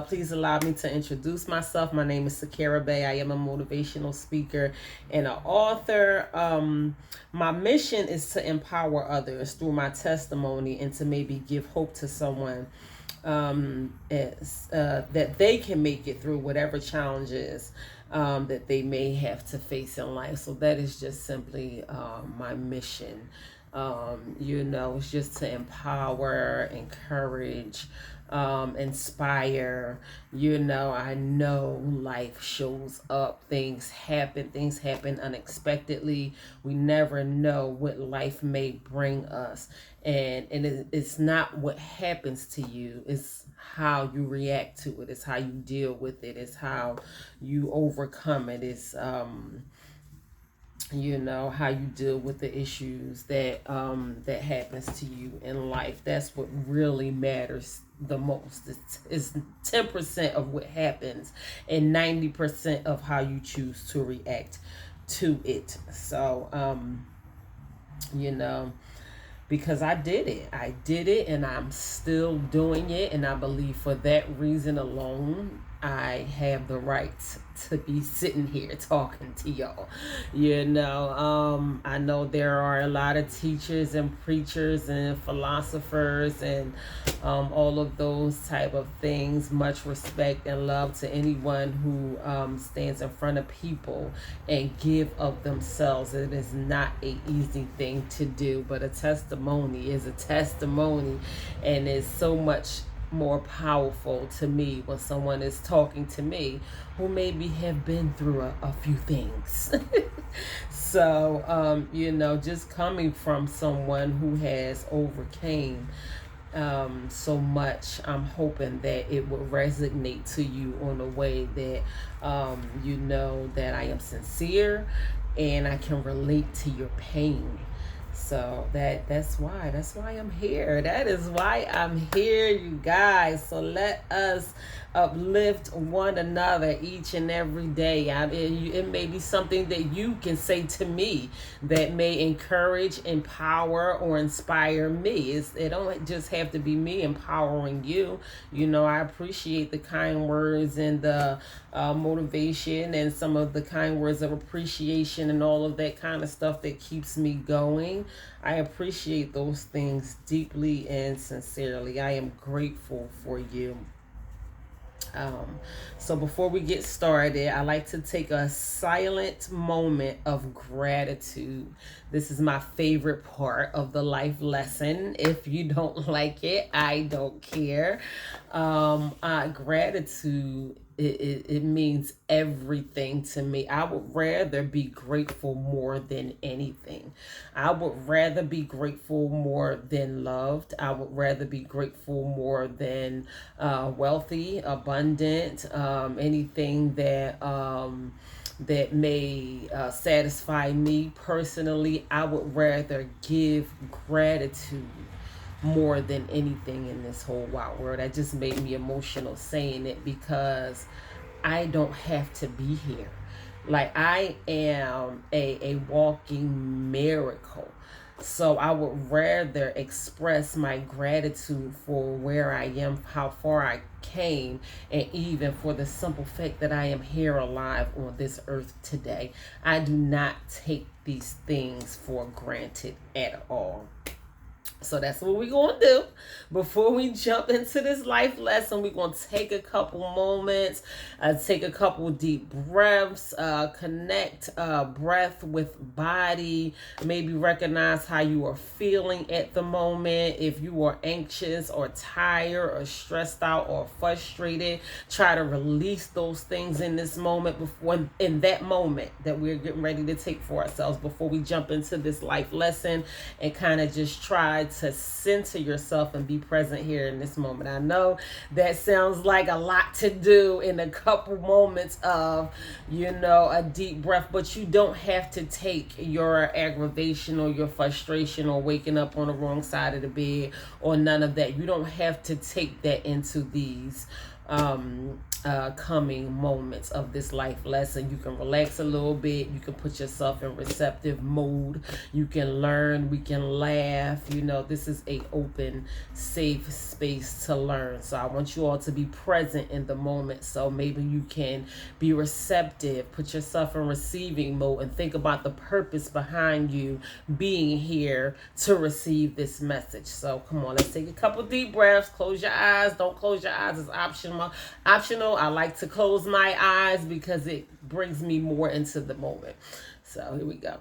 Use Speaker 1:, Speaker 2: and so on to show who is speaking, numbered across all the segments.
Speaker 1: Please allow me to introduce myself. My name is Sakara Bay. I am a motivational speaker and an author. My mission is to empower others through my testimony and to maybe give hope to someone that they can make it through whatever challenges that they may have to face in life. So that is just simply my mission. It's just to empower, encourage, inspire. I know life shows up, things happen unexpectedly. We never know what life may bring us. It's not what happens to you, it's how you react to it, it's how you deal with it, it's how you overcome it, it's how you deal with the issues that happens to you in life. That's what really matters the most. It's 10% of what happens and 90% of how you choose to react to it. So you know because I did it and I'm still doing it, and I believe for that reason alone I have the right to be sitting here talking to y'all. I know there are a lot of teachers and preachers and philosophers and all of those type of things. Much respect and love to anyone who stands in front of people and give of themselves. It is not a easy thing to do, but a testimony is a testimony, and is so much more powerful to me when someone is talking to me who maybe have been through a few things. So just coming from someone who has overcame so much, I'm hoping that it will resonate to you on a way that that I am sincere and I can relate to your pain. So that's why I'm here. That is why I'm here, you guys. So let us uplift one another each and every day. It may be something that you can say to me that may encourage, empower, or inspire me. It don't just have to be me empowering you. I appreciate the kind words and the motivation and some of the kind words of appreciation and all of that kind of stuff that keeps me going. I appreciate those things deeply and sincerely. I am grateful for you. So before we get started, I like to take a silent moment of gratitude. This is my favorite part of the life lesson. If you don't like it, I don't care. Gratitude, it means everything to me. I would rather be grateful more than anything. I would rather be grateful more than loved. I would rather be grateful more than wealthy, abundant, anything that may satisfy me personally. I would rather give gratitude more than anything in this whole wide world. That just made me emotional saying it, because I don't have to be here. Like, I am a walking miracle. So I would rather express my gratitude for where I am, how far I came, and even for the simple fact that I am here alive on this earth today. I do not take these things for granted at all. So that's what we're going to do. Before we jump into this life lesson, we're going to take a couple moments, take a couple deep breaths, connect breath with body, maybe recognize how you are feeling at the moment. If you are anxious or tired or stressed out or frustrated, try to release those things in this moment, in that moment that we're getting ready to take for ourselves, before we jump into this life lesson, and kind of just try to center yourself and be present here in this moment. I know that sounds like a lot to do in a couple moments of, a deep breath, but you don't have to take your aggravation or your frustration or waking up on the wrong side of the bed or none of that. You don't have to take that into these coming moments of this life lesson. You can relax a little bit. You can put yourself in receptive mode. You can learn. We can laugh. You know, this is a open, safe space to learn. So I want you all to be present in the moment. So maybe you can be receptive. Put yourself in receiving mode and think about the purpose behind you being here to receive this message. So come on, let's take a couple deep breaths. Close your eyes. Don't close your eyes. It's optional. I like to close my eyes because it brings me more into the moment. So here we go.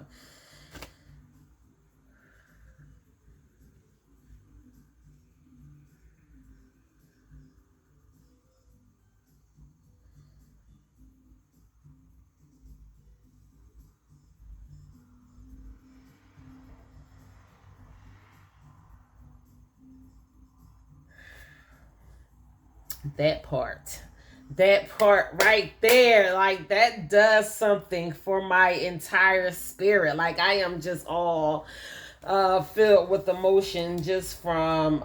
Speaker 1: That part right there, like that does something for my entire spirit. Like I am just all filled with emotion just from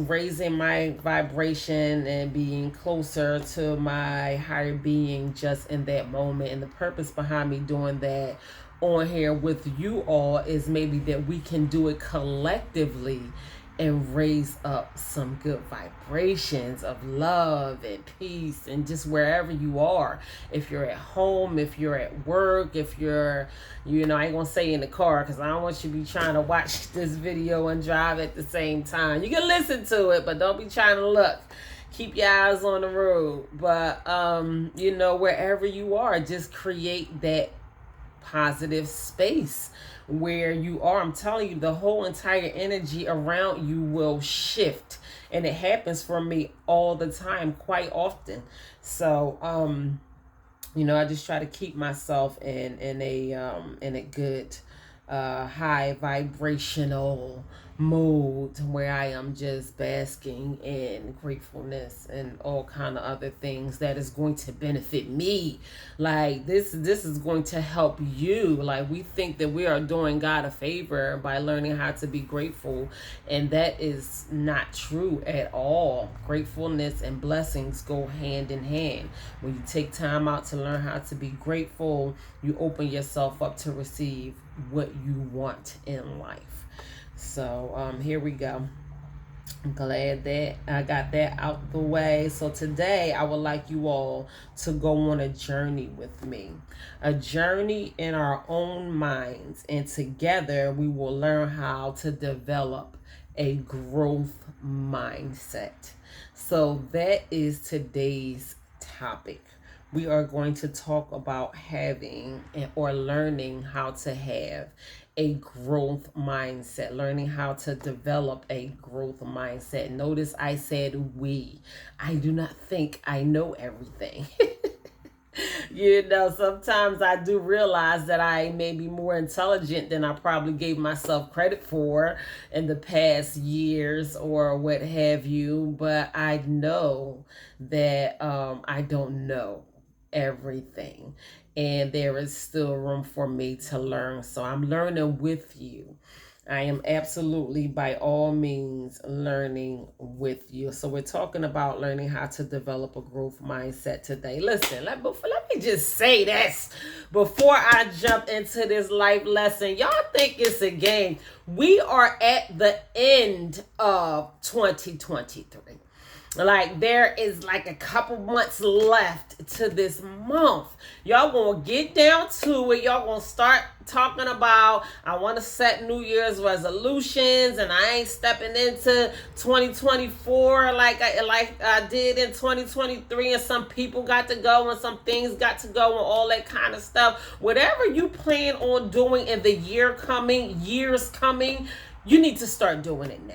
Speaker 1: raising my vibration and being closer to my higher being just in that moment. And the purpose behind me doing that on here with you all is maybe that we can do it collectively and raise up some good vibrations of love and peace, and just wherever you are. If you're at home, if you're at work, if you're, you know, I ain't gonna say in the car because I don't want you to be trying to watch this video and drive at the same time. You can listen to it, but don't be trying to look. Keep your eyes on the road. But you know, wherever you are, just create that positive space where you are. I'm telling you, the whole entire energy around you will shift, and it happens for me all the time, quite often. So you know, I just try to keep myself in a good high vibrational mode where I am just basking in gratefulness and all kind of other things that is going to benefit me. Like this is going to help you. Like we think that we are doing God a favor by learning how to be grateful, and that is not true at all. Gratefulness and blessings go hand in hand. When you take time out to learn how to be grateful, you open yourself up to receive what you want in life. So here we go. I'm glad that I got that out the way. So today I would like you all to go on a journey with me. A journey in our own minds. And together we will learn how to develop a growth mindset. So that is today's topic. We are going to talk about having or learning how to have a growth mindset, learning how to develop a growth mindset. Notice I said we. I do not think I know everything. You know, sometimes I do realize that I may be more intelligent than I probably gave myself credit for in the past years or what have you. But I know that I don't know everything, and there is still room for me to learn. So I'm learning with you. I am absolutely, by all means, learning with you. So we're talking about learning how to develop a growth mindset today. Listen, let me just say this before I jump into this life lesson. Y'all think it's a game. We are at the end of 2023. Like there is like a couple months left to this month. Y'all gonna get down to it. Y'all gonna start talking about, I want to set New Year's resolutions, and I ain't stepping into 2024 like I did in 2023, and some people got to go and some things got to go and all that kind of stuff. Whatever you plan on doing in the years coming, you need to start doing it now.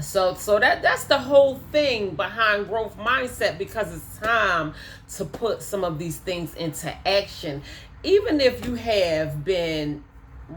Speaker 1: So that's the whole thing behind growth mindset, because it's time to put some of these things into action. Even if you have been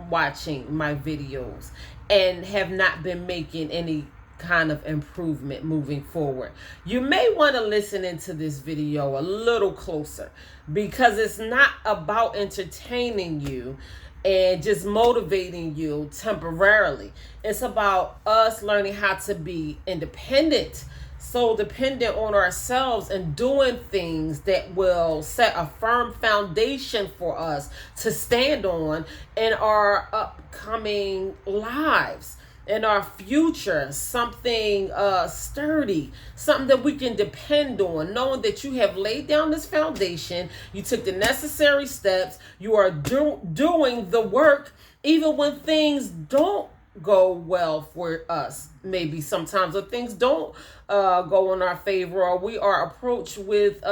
Speaker 1: watching my videos and have not been making any kind of improvement moving forward, you may want to listen into this video a little closer, because it's not about entertaining you and just motivating you temporarily. It's about us learning how to be independent, so dependent on ourselves and doing things that will set a firm foundation for us to stand on in our upcoming lives, in our future, something sturdy, something that we can depend on, knowing that you have laid down this foundation, you took the necessary steps, you are doing the work, even when things don't go well for us, maybe sometimes, or things don't go in our favor, or we are approached with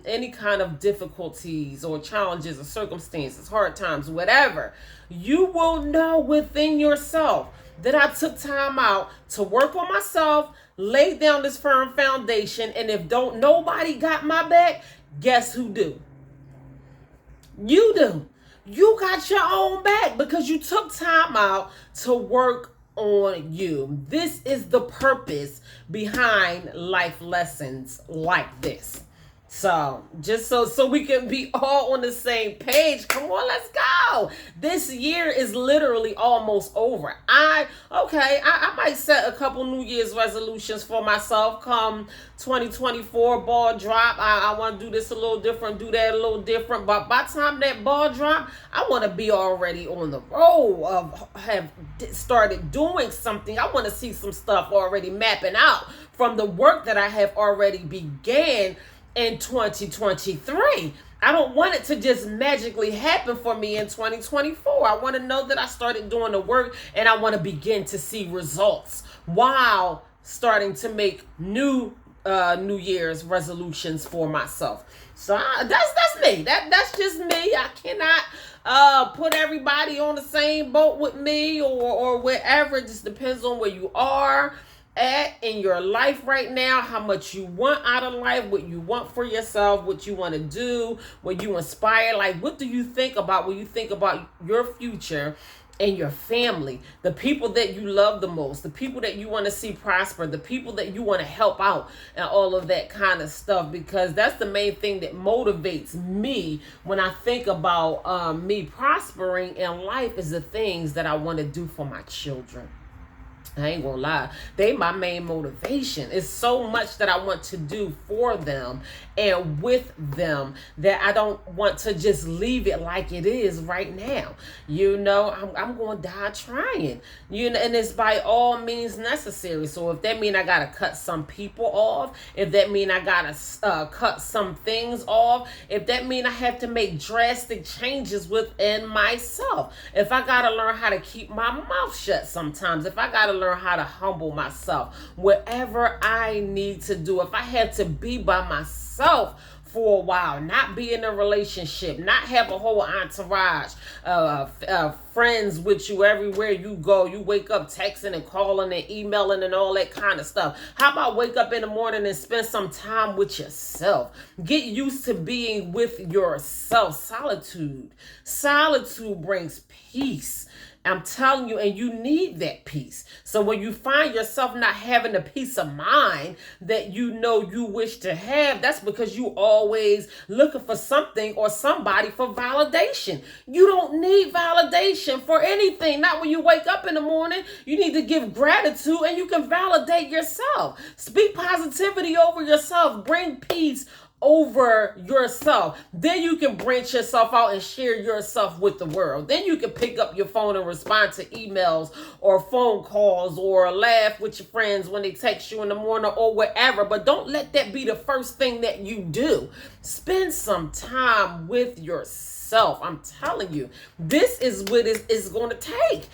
Speaker 1: any kind of difficulties or challenges or circumstances, hard times, whatever. You will know within yourself that I took time out to work on myself, lay down this firm foundation, and if don't nobody got my back, guess who do? You do. You got your own back because you took time out to work on you. This is the purpose behind life lessons like this. So just so we can be all on the same page. Come on, let's go. This year is literally almost over. I might set a couple New Year's resolutions for myself come 2024 ball drop. I want to do this a little different, do that a little different. But by the time that ball drop, I want to be already on the road of have started doing something. I want to see some stuff already mapping out from the work that I have already began in 2023. I don't want it to just magically happen for me in 2024. I want to know that I started doing the work and I want to begin to see results while starting to make new New Year's resolutions for myself. So that's me. That's just me. I cannot put everybody on the same boat with me or wherever. It just depends on where you are at in your life right now, how much you want out of life, what you want for yourself, what you want to do, what you inspire. Like, what do you think about when you think about your future and your family, the people that you love the most, the people that you want to see prosper, the people that you want to help out, and all of that kind of stuff? Because that's the main thing that motivates me when I think about me prospering in life, is the things that I want to do for my children. I ain't gonna lie, they my main motivation. It's so much that I want to do for them and with them that I don't want to just leave it like it is right now. You know, I'm gonna die trying. You know, and it's by all means necessary. So if that mean I gotta cut some people off, if that mean I gotta cut some things off, if that mean I have to make drastic changes within myself, if I gotta learn how to keep my mouth shut sometimes, if I gotta learn how to humble myself, whatever I need to do, if I had to be by myself for a while, not be in a relationship, not have a whole entourage, friends with you everywhere you go. You wake up texting and calling and emailing and all that kind of stuff. How about wake up in the morning and spend some time with yourself? Get used to being with yourself. Solitude brings peace. I'm telling you, and you need that peace. So when you find yourself not having the peace of mind that you know you wish to have, that's because you always looking for something or somebody for validation. You don't need validation for anything. Not when you wake up in the morning. You need to give gratitude and you can validate yourself. Speak positivity over yourself. Bring peace over yourself. Then you can branch yourself out and share yourself with the world. Then you can pick up your phone and respond to emails or phone calls or laugh with your friends when they text you in the morning or whatever. But don't let that be the first thing that you do. Spend some time with yourself. I'm telling you, this is what it's going to take.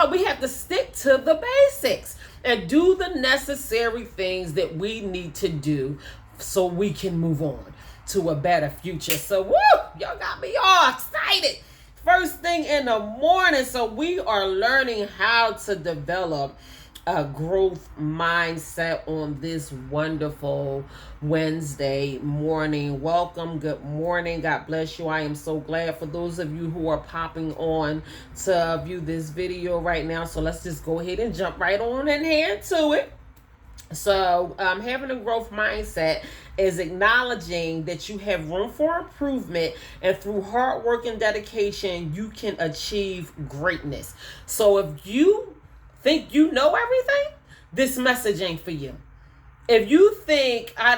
Speaker 1: We have to stick to the basics and do the necessary things that we need to do so we can move on to a better future. So, woo, y'all got me all excited. First thing in the morning. So we are learning how to develop a growth mindset on this wonderful Wednesday morning. Welcome. Good morning. God bless you. I am so glad for those of you who are popping on to view this video right now. So let's just go ahead and jump right on in here to it. So having a growth mindset is acknowledging that you have room for improvement, and through hard work and dedication, you can achieve greatness. So if you think you know everything, this message ain't for you. If you think I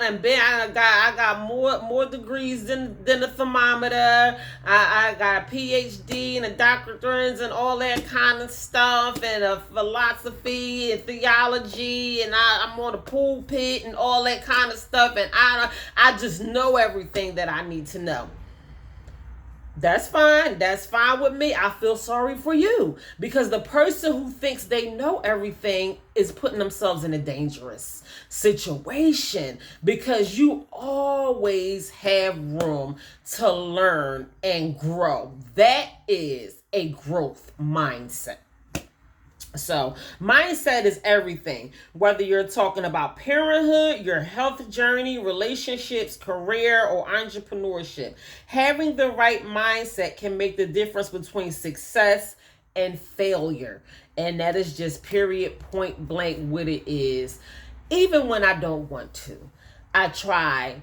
Speaker 1: got more degrees than the thermometer, I got a PhD and a doctorate and all that kind of stuff, and a philosophy and theology, and I'm on the pulpit and all that kind of stuff, and I just know everything that I need to know. That's fine. That's fine with me. I feel sorry for you because the person who thinks they know everything is putting themselves in a dangerous situation because you always have room to learn and grow. That is a growth mindset. So, mindset is everything. Whether you're talking about parenthood, your health journey, relationships, career, or entrepreneurship, having the right mindset can make the difference between success and failure. And that is just period, point blank, what it is. Even when I don't want to, I try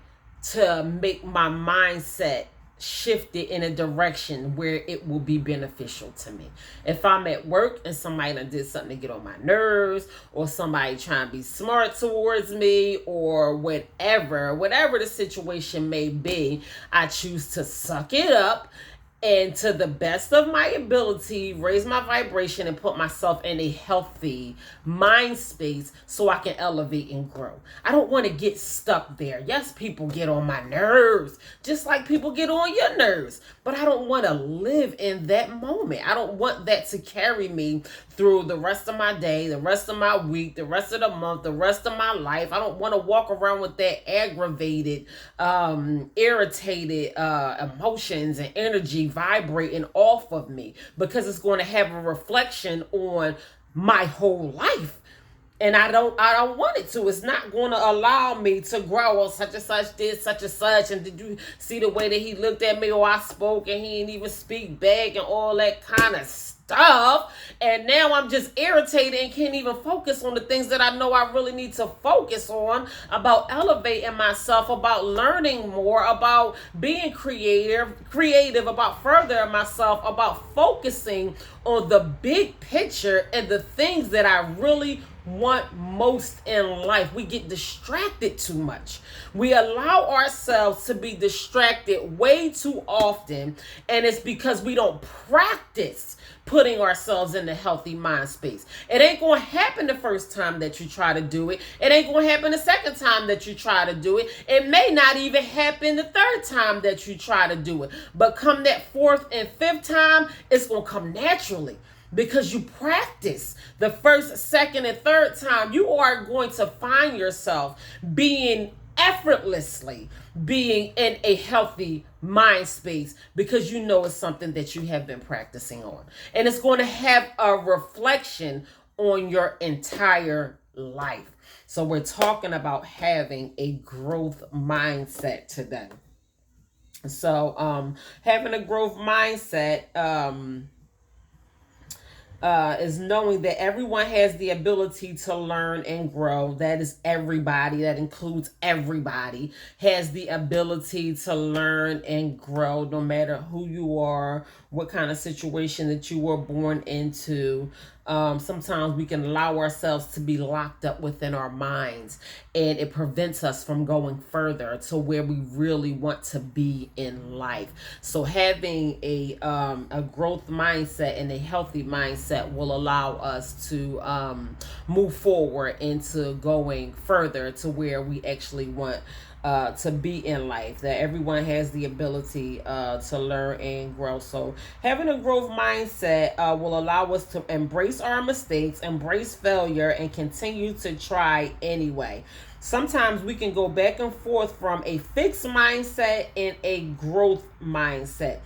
Speaker 1: to make my mindset shift it in a direction where it will be beneficial to me. If I'm at work and somebody done did something to get on my nerves, or somebody trying to be smart towards me, or whatever the situation may be, I choose to suck it up and to the best of my ability raise my vibration and put myself in a healthy mind space so I can elevate and grow. I don't want to get stuck there. Yes, people get on my nerves just like people get on your nerves, but I don't want to live in that moment. I don't want that to carry me through the rest of my day, the rest of my week, the rest of the month, the rest of my life. I don't want to walk around with that aggravated, irritated emotions and energy vibrating off of me, because it's going to have a reflection on my whole life. And I don't want it to. It's not going to allow me to grow. Or such and such did such and such, and did you see the way that he looked at me, or I spoke and he didn't even speak back, and all that kind of stuff. And now I'm just irritated and can't even focus on the things that I know I really need to focus on, about elevating myself, about learning more, about being creative, about furthering myself, about focusing on the big picture and the things that I really want most in life. We get distracted too much. We allow ourselves to be distracted way too often, and it's because we don't practice putting ourselves in the healthy mind space. It ain't going to happen the first time that you try to do it. It ain't going to happen the second time that you try to do it. It may not even happen the third time that you try to do it. But come that fourth and fifth time, it's going to come naturally. Because you practice the first, second, and third time, you are going to find yourself effortlessly being in a healthy mind space, because you know it's something that you have been practicing on. And it's going to have a reflection on your entire life. So we're talking about having a growth mindset today. So having a growth mindset, is knowing that everyone has the ability to learn and grow. That is everybody. That includes everybody has the ability to learn and grow, no matter who you are, what kind of situation that you were born into. Sometimes we can allow ourselves to be locked up within our minds, and it prevents us from going further to where we really want to be in life. So having a growth mindset and a healthy mindset will allow us to move forward into going further to where we actually want to be in life. That everyone has the ability to learn and grow. So having a growth mindset will allow us to embrace our mistakes, embrace failure, and continue to try anyway. Sometimes we can go back and forth from a fixed mindset and a growth mindset.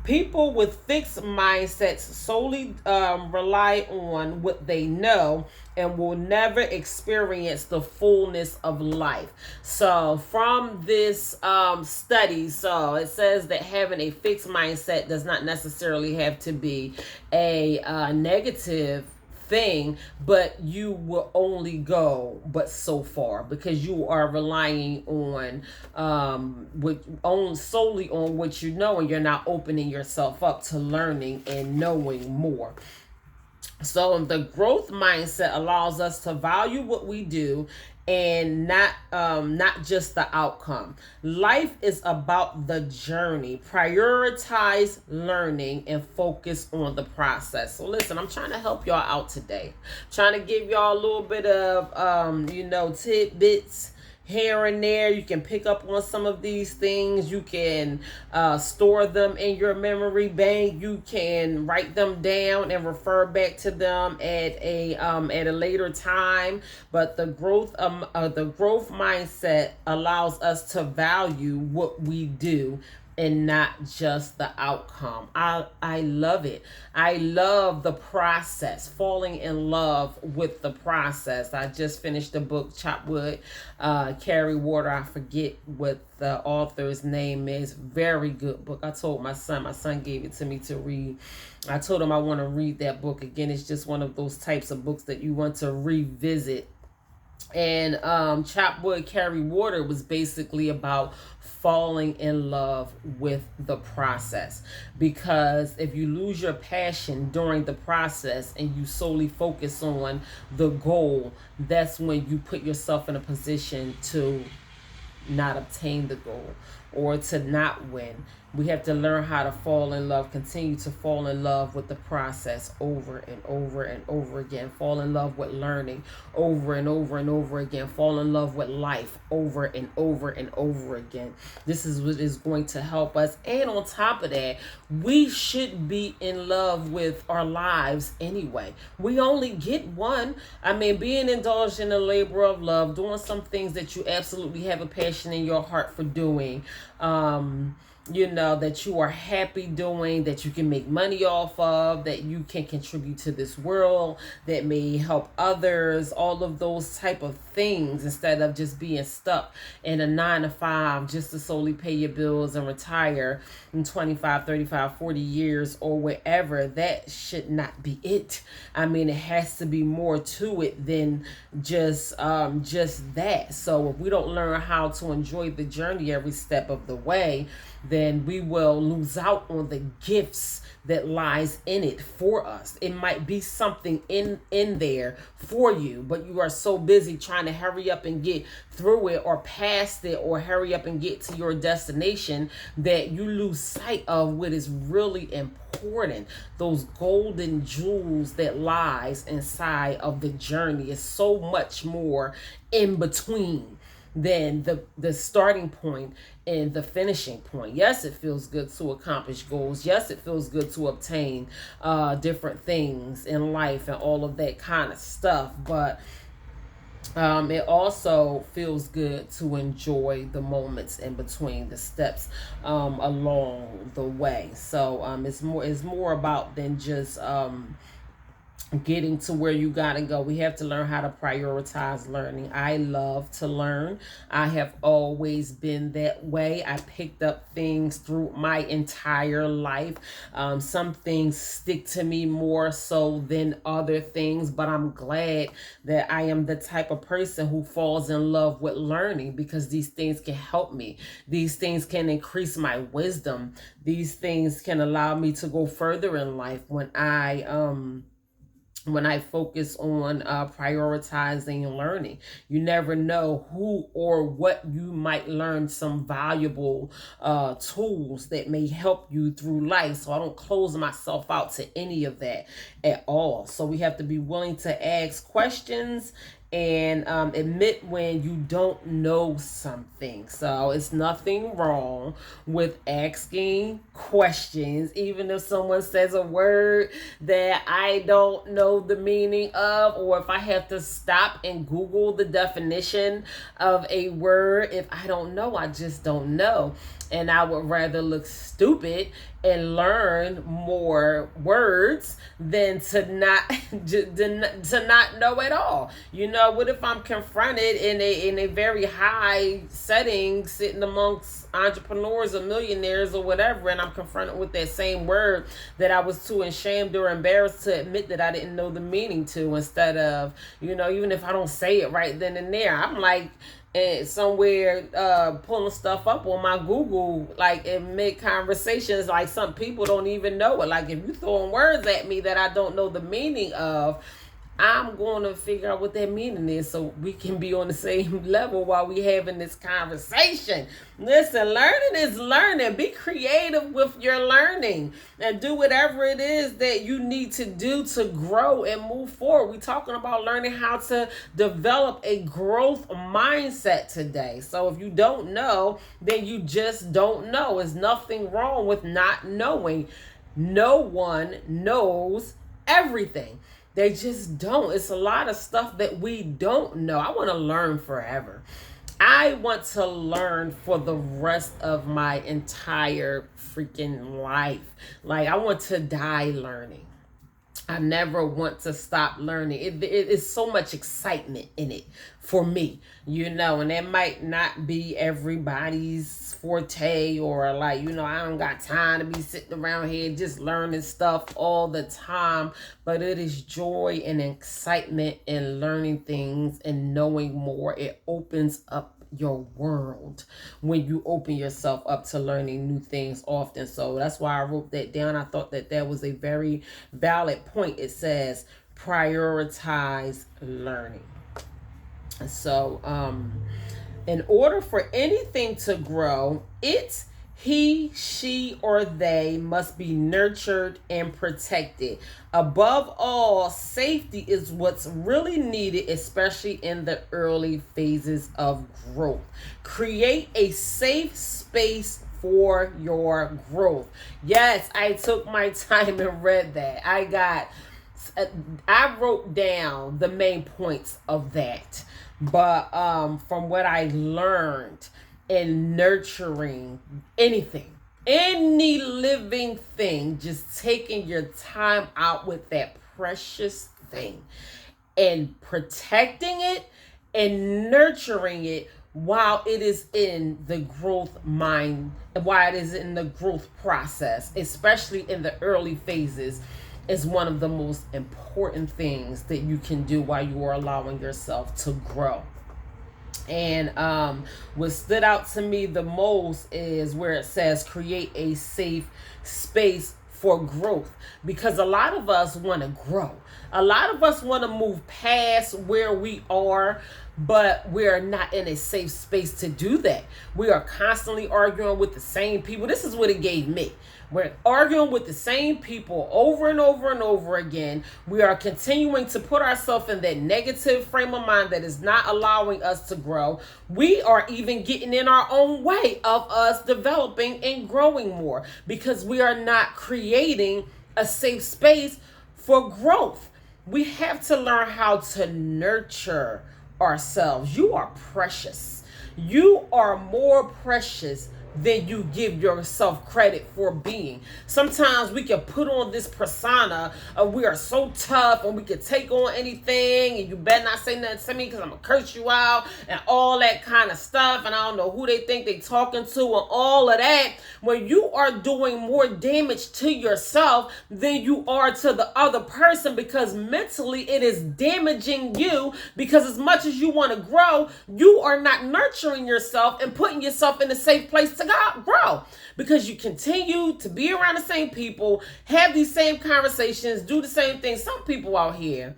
Speaker 1: People with fixed mindsets solely rely on what they know and will never experience the fullness of life. So from this study, so it says that having a fixed mindset does not necessarily have to be a negative thing, but you will only go but so far, because you are relying on solely on what you know, and you're not opening yourself up to learning and knowing more. So the growth mindset allows us to value what we do and not just the outcome. Life is about the journey. Prioritize learning and focus on the process. So listen, I'm trying to help y'all out today. Trying to give y'all a little bit of tidbits here and there. You can pick up on some of these things. You can store them in your memory bank. You can write them down and refer back to them at a later time. But the growth mindset allows us to value what we do and not just the outcome. I love it. I love the process, falling in love with the process. I just finished the book, Chop Wood, Carry Water. I forget what the author's name is. Very good book. I told my son gave it to me to read. I told him I want to read that book again. It's just one of those types of books that you want to revisit. And Chop Wood, Carry Water was basically about falling in love with the process, because if you lose your passion during the process and you solely focus on the goal, that's when you put yourself in a position to not obtain the goal or to not win. We have to learn how to fall in love, continue to fall in love with the process over and over and over again. Fall in love with learning over and over and over again. Fall in love with life over and over and over again. This is what is going to help us. And on top of that, we should be in love with our lives anyway. We only get one. I mean, being indulged in the labor of love, doing some things that you absolutely have a passion in your heart for doing, that you are happy doing, that you can make money off of, that you can contribute to this world, that may help others, all of those type of things, instead of just being stuck in a 9 to 5 just to solely pay your bills and retire in 25, 35, 40 years or whatever. That should not be it. I mean, it has to be more to it than just that. So if we don't learn how to enjoy the journey every step of the way, then we will lose out on the gifts that lies in it for us. It might be something in there for you, but you are so busy trying to hurry up and get through it or past it or hurry up and get to your destination that you lose sight of what is really important. Those golden jewels that lies inside of the journey is so much more in between than the starting point and the finishing point. Yes, it feels good to accomplish goals. Yes, it feels good to obtain different things in life and all of that kind of stuff. But it also feels good to enjoy the moments in between, the steps along the way. So it's more about than just getting to where you gotta go. We have to learn how to prioritize learning. I love to learn. I have always been that way. I picked up things through my entire life. Some things stick to me more so than other things, but I'm glad that I am the type of person who falls in love with learning, because these things can help me. These things can increase my wisdom. These things can allow me to go further in life when I focus on prioritizing and learning. You never know who or what you might learn some valuable tools that may help you through life. So I don't close myself out to any of that at all. So we have to be willing to ask questions and admit when you don't know something. So it's nothing wrong with asking questions, even if someone says a word that I don't know the meaning of, or if I have to stop and Google the definition of a word. If I don't know, I just don't know. And I would rather look stupid and learn more words than to not know at all. What if I'm confronted in a very high setting, sitting amongst entrepreneurs or millionaires or whatever, and I'm confronted with that same word that I was too ashamed or embarrassed to admit that I didn't know the meaning to, instead of, even if I don't say it right then and there, I'm like somewhere pulling stuff up on my Google, like in mid conversations, like some people don't even know it. Like if you throwing words at me that I don't know the meaning of, I'm going to figure out what that meaning is so we can be on the same level while we having this conversation. Listen, learning is learning. Be creative with your learning and do whatever it is that you need to do to grow and move forward. We're talking about learning how to develop a growth mindset today. So if you don't know, then you just don't know. There's nothing wrong with not knowing. No one knows everything. They just don't. It's a lot of stuff that we don't know. I want to learn forever. I want to learn for the rest of my entire freaking life. Like, I want to die learning. I never want to stop learning. It is so much excitement in it for me, and that might not be everybody's forte, or like, I don't got time to be sitting around here just learning stuff all the time, but it is joy and excitement in learning things and knowing more. It opens up your world when you open yourself up to learning new things often. So that's why I wrote that down. I thought that was a very valid point. It says prioritize learning. So in order for anything to grow, he, she, or they must be nurtured and protected. Above all, safety is what's really needed, especially in the early phases of growth. Create a safe space for your growth. Yes, I took my time and read that. I wrote down the main points of that. But from what I learned in nurturing any living thing, just taking your time out with that precious thing and protecting it and nurturing it while it is in the growth while it is in the growth process, especially in the early phases, is one of the most important things that you can do while you are allowing yourself to grow. And what stood out to me the most is where it says create a safe space for growth, because a lot of us want to grow. A lot of us want to move past where we are, but we're not in a safe space to do that. We are constantly arguing with the same people. This is what it gave me. We're arguing with the same people over and over and over again. We are continuing to put ourselves in that negative frame of mind that is not allowing us to grow. We are even getting in our own way of us developing and growing more because we are not creating a safe space for growth. We have to learn how to nurture ourselves. You are precious. You are more precious than you give yourself credit for being. Sometimes we can put on this persona of we are so tough and we can take on anything, and you better not say nothing to me because I'm gonna curse you out and all that kind of stuff, and I don't know who they think they talking to and all of that, when you are doing more damage to yourself than you are to the other person, because mentally it is damaging you, because as much as you want to grow, you are not nurturing yourself and putting yourself in a safe place to grow, because you continue to be around the same people, have these same conversations, do the same things. Some people out here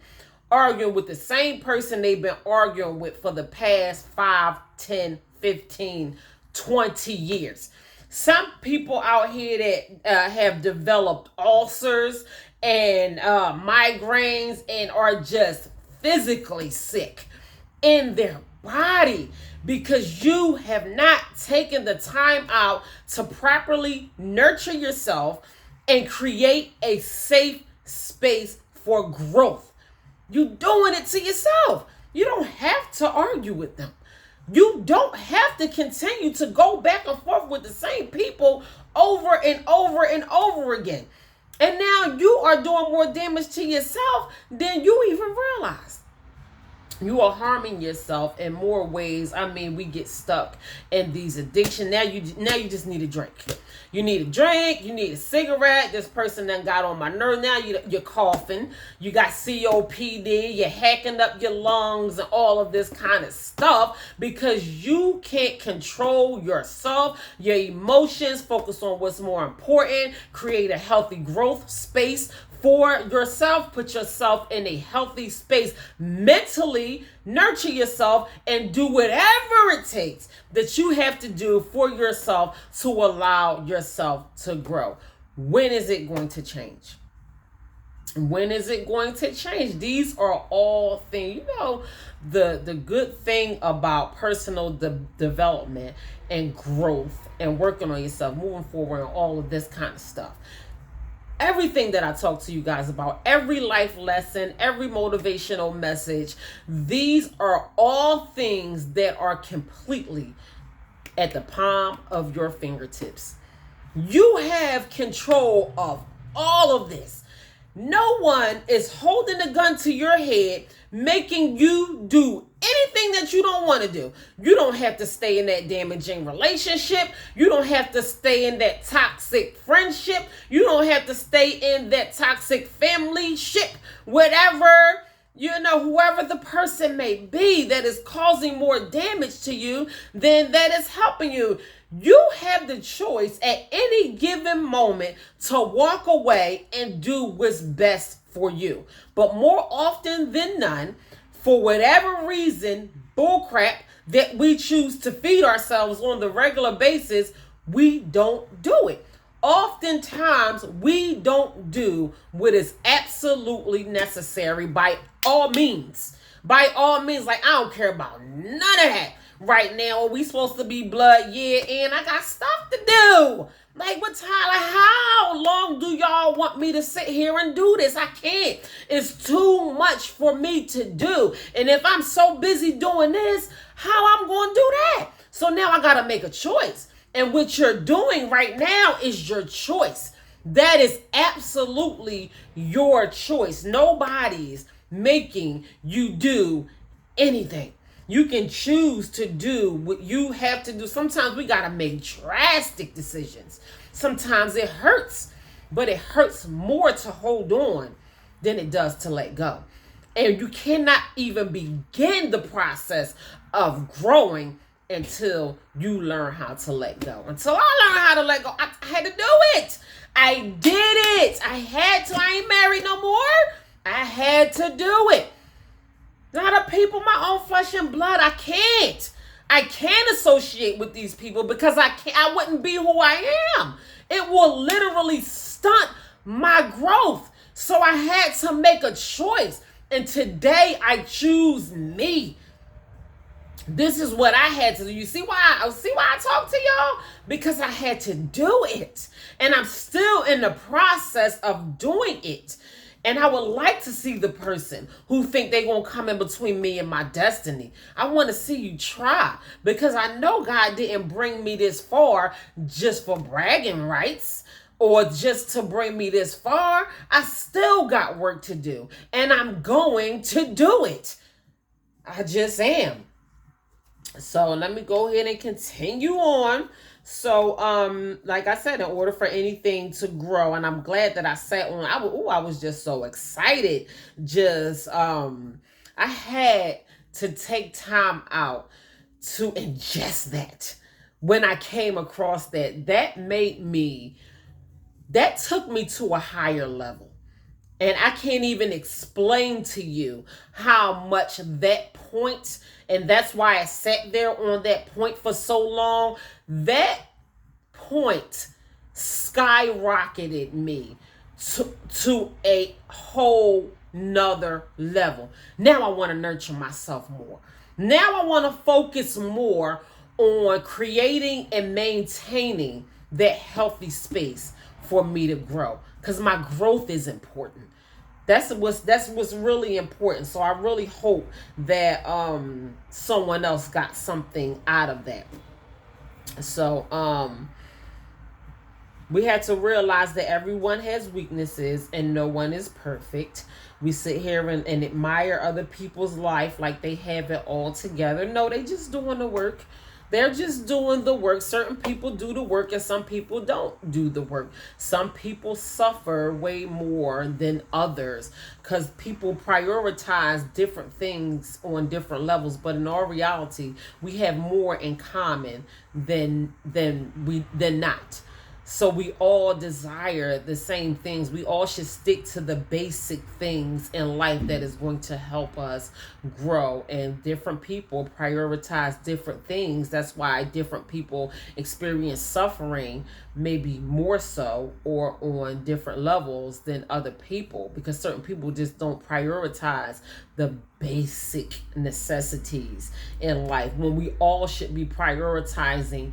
Speaker 1: arguing with the same person they've been arguing with for the past 5, 10, 15, 20 years. Some people out here that have developed ulcers and migraines and are just physically sick in their body because you have not taken the time out to properly nurture yourself and create a safe space for growth. You're doing it to yourself. You don't have to argue with them. You don't have to continue to go back and forth with the same people over and over and over again. And now you are doing more damage to yourself than you even realize. You are harming yourself in more ways. I mean, we get stuck in these addictions. Now you just need a drink. You need a drink. You need a cigarette. This person done got on my nerve. Now you're coughing. You got COPD. You're hacking up your lungs and all of this kind of stuff because you can't control yourself, your emotions. Focus on what's more important. Create a healthy growth space for yourself. Put yourself in a healthy space mentally, nurture yourself, and do whatever it takes that you have to do for yourself to allow yourself to grow. When is it going to change? When is it going to change? These are all things, the good thing about personal development and growth and working on yourself, moving forward, and all of this kind of stuff. Everything that I talk to you guys about, every life lesson, every motivational message, these are all things that are completely at the palm of your fingertips. You have control of all of this. No one is holding a gun to your head, making you do anything that you don't want to do. You don't have to stay in that damaging relationship. You don't have to stay in that toxic friendship. You don't have to stay in that toxic family ship. Whatever, whoever the person may be that is causing more damage to you than that is helping you. You have the choice at any given moment to walk away and do what's best for you. But more often than none, for whatever reason, bullcrap that we choose to feed ourselves on the regular basis, we don't do it. Oftentimes, we don't do what is absolutely necessary by all means. By all means, like, I don't care about none of that. Right now, we supposed to be blood, yeah, and I got stuff to do. Like, what time? Like, how long do y'all want me to sit here and do this? I can't. It's too much for me to do. And if I'm so busy doing this, how I'm going to do that? So now I got to make a choice. And what you're doing right now is your choice. That is absolutely your choice. Nobody's making you do anything. You can choose to do what you have to do. Sometimes we got to make drastic decisions. Sometimes it hurts, but it hurts more to hold on than it does to let go. And you cannot even begin the process of growing until you learn how to let go. Until I learned how to let go, I had to do it. I did it. I had to. I ain't married no more. I had to do it. Not a people, my own flesh and blood. I can't associate with these people because I wouldn't be who I am. It will literally stunt my growth. So I had to make a choice. And today I choose me. This is what I had to do. You see why I talk to y'all? Because I had to do it. And I'm still in the process of doing it. And I would like to see the person who think they're going to come in between me and my destiny. I want to see you try, because I know God didn't bring me this far just for bragging rights or just to bring me this far. I still got work to do, and I'm going to do it. I just am. So let me go ahead and continue on. So, like I said, in order for anything to grow, and I'm glad that I sat on, I was just so excited. I had to take time out to ingest that. When I came across that took me to a higher level. And I can't even explain to you how much that point, and that's why I sat there on that point for so long. That point skyrocketed me to a whole nother level. Now I want to nurture myself more. Now I want to focus more on creating and maintaining that healthy space for me to grow, because my growth is important. That's what's really important. So I really hope that someone else got something out of that. So we had to realize that everyone has weaknesses and no one is perfect. We sit here and admire other people's life like they have it all together. No, they just doing the work. They're just doing the work. Certain people do the work and some people don't do the work. Some people suffer way more than others because people prioritize different things on different levels. But in all reality, we have more in common than not. So we all desire the same things. We all should stick to the basic things in life that is going to help us grow. And different people prioritize different things. That's why different people experience suffering maybe more so or on different levels than other people, because certain people just don't prioritize the basic necessities in life when we all should be prioritizing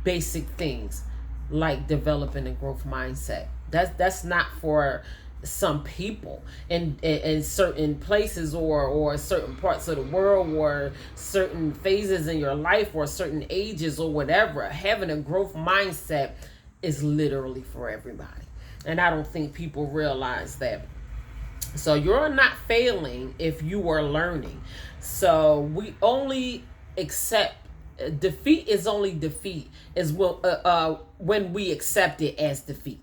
Speaker 1: basic things like developing a growth mindset. That's not for some people in certain places or certain parts of the world or certain phases in your life or certain ages or whatever. Having a growth mindset is literally for everybody. And I don't think people realize that. So you're not failing if you are learning. So we only accept defeat is only defeat is when we accept it as defeat.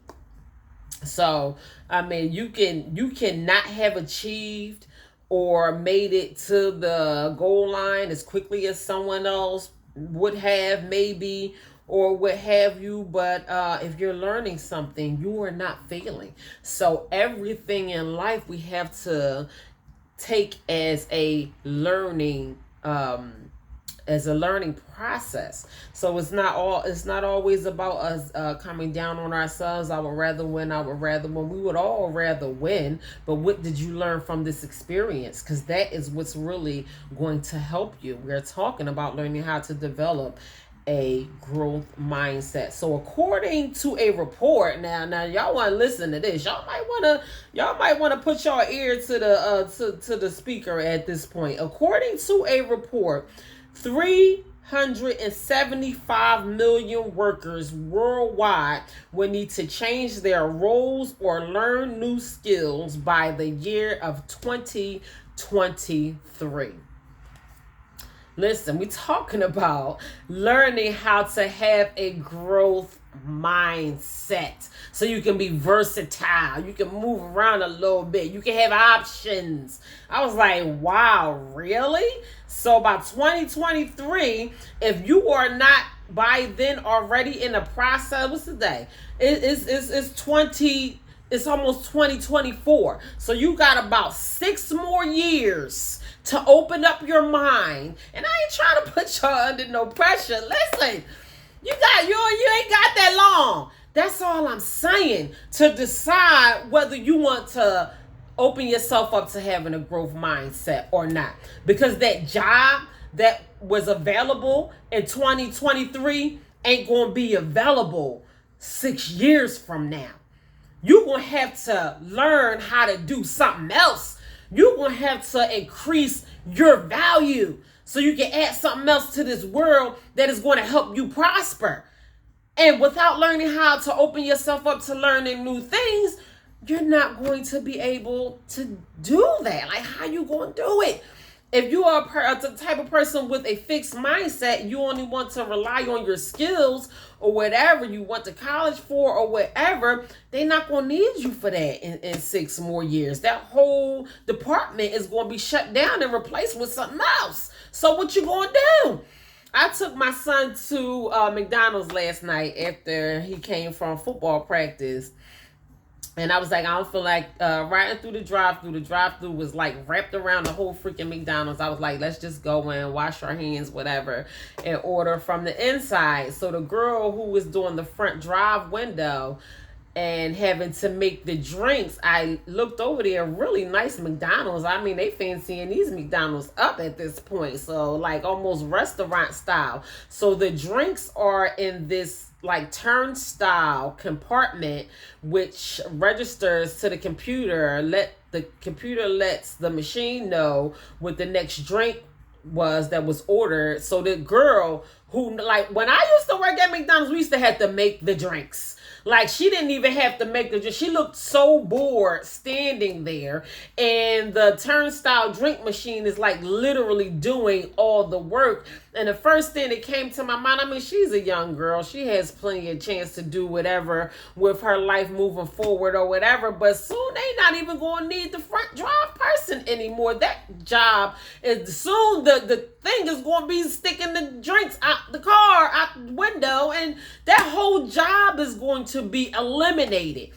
Speaker 1: So I mean, you cannot have achieved or made it to the goal line as quickly as someone else would have, maybe, or what have you. But if you're learning something, you are not failing. So everything in life we have to take as a learning process. So it's not always about us coming down on ourselves. I would rather win. We would all rather win. But what did you learn from this experience? Because that is what's really going to help you. We're talking about learning how to develop a growth mindset. So according to a report, now y'all want to listen to this. Y'all might want to put your ear to the speaker at this point. According to a report, 375 million workers worldwide will need to change their roles or learn new skills by the year of 2023. Listen, we're talking about learning how to have a growth mindset so you can be versatile. You can move around a little bit. You can have options. I was like, wow, really? So by 2023, if you are not by then already in the process, what's the day? It's almost 2024. So you got about 6 more years to open up your mind. And I ain't trying to put y'all under no pressure. Listen, you ain't got that long. That's all I'm saying, to decide whether you want to open yourself up to having a growth mindset or not. Because that job that was available in 2023 ain't going to be available 6 years from now. You're going to have to learn how to do something else. You're going to have to increase your value so you can add something else to this world that is going to help you prosper. And without learning how to open yourself up to learning new things, you're not going to be able to do that. Like, how you going to do it? If you are the type of person with a fixed mindset, you only want to rely on your skills or whatever you went to college for or whatever, they're not going to need you for that in 6 more years. That whole department is going to be shut down and replaced with something else. So what you going to do? I took my son to McDonald's last night after he came from football practice. And I was like, I don't feel like riding through the drive-thru. The drive-thru was like wrapped around the whole freaking McDonald's. I was like, let's just go in, wash our hands, whatever, and order from the inside. So the girl who was doing the front drive window and having to make the drinks, I looked over there, really nice McDonald's. I mean, they fancying these McDonald's up at this point. So like almost restaurant style. So the drinks are in this like turnstile compartment, which registers to the computer. The computer lets the machine know what the next drink was that was ordered. So the girl who, like, when I used to work at McDonald's, we used to have to make the drinks. Like, she didn't even have to make the drink. She looked so bored standing there. And the turnstile drink machine is like literally doing all the work. And the first thing that came to my mind, I mean, she's a young girl. She has plenty of chance to do whatever with her life moving forward or whatever. But soon they not even going to need the front drive person anymore. That job is soon the thing is going to be sticking the drinks out the car, out the window. And that whole job is going to be eliminated,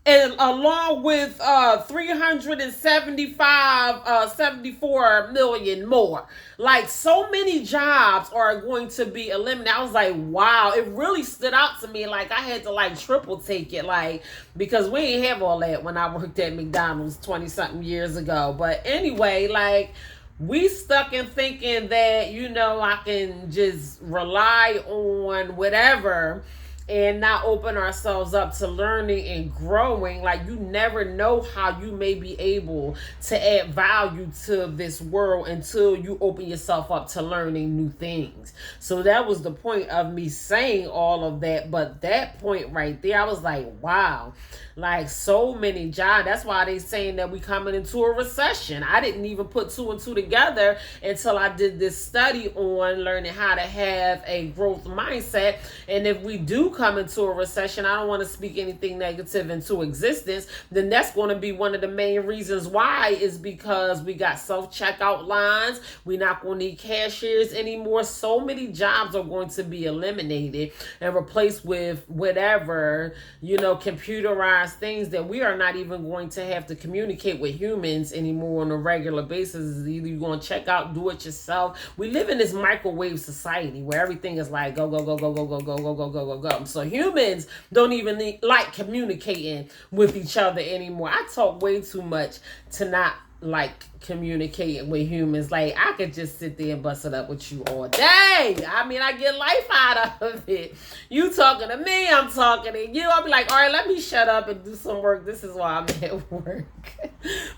Speaker 1: and along with 74 million more. Like, so many jobs are going to be eliminated. I was like, wow, it really stood out to me. Like, I had to like triple take it, like, because we didn't have all that when I worked at McDonald's 20 something years ago. But anyway, like, we stuck in thinking that, I can just rely on whatever and not open ourselves up to learning and growing. Like, you never know how you may be able to add value to this world until you open yourself up to learning new things. So that was the point of me saying all of that. But that point right there, I was like, wow, like, so many jobs. That's why they saying that we coming into a recession. I didn't even put two and two together until I did this study on learning how to have a growth mindset. And if we do come into a recession, I don't want to speak anything negative into existence, then that's going to be one of the main reasons why, is because we got self-checkout lines. We're not going to need cashiers anymore. So many jobs are going to be eliminated and replaced with whatever, computerized things that we are not even going to have to communicate with humans anymore on a regular basis. Either you're going to check out, do it yourself. We live in this microwave society where everything is like go, go, go, go, go, go, go, go, go, go, go, go. So humans don't even like communicating with each other anymore. I talk way too much to not like communicating with humans. Like, I could just sit there and bust it up with you all day. I mean, I get life out of it. You talking to me, I'm talking to you. I'll be like, all right, let me shut up and do some work. This is why I'm at work.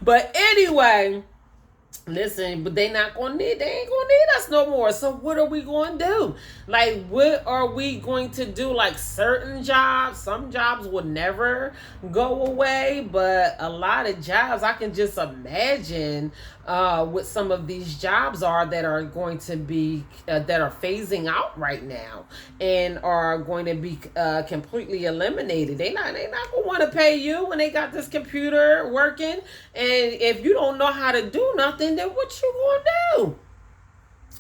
Speaker 1: But anyway, listen, but they ain't gonna need us no more. So what are we going to do? Like, what are we going to do? Like, certain jobs, some jobs will never go away, but a lot of jobs, I can just imagine what some of these jobs are that are going to be that are phasing out right now and are going to be completely eliminated. They not gonna want to pay you when they got this computer working, and if you don't know how to do nothing, then what you gonna do?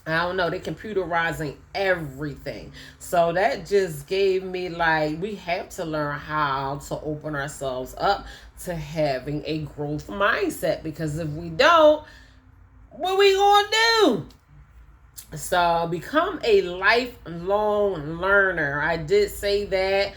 Speaker 1: I don't know. They're computerizing everything. So that just gave me, like, we have to learn how to open ourselves up to having a growth mindset, because if we don't, what we gonna do? So become a lifelong learner. I did say that.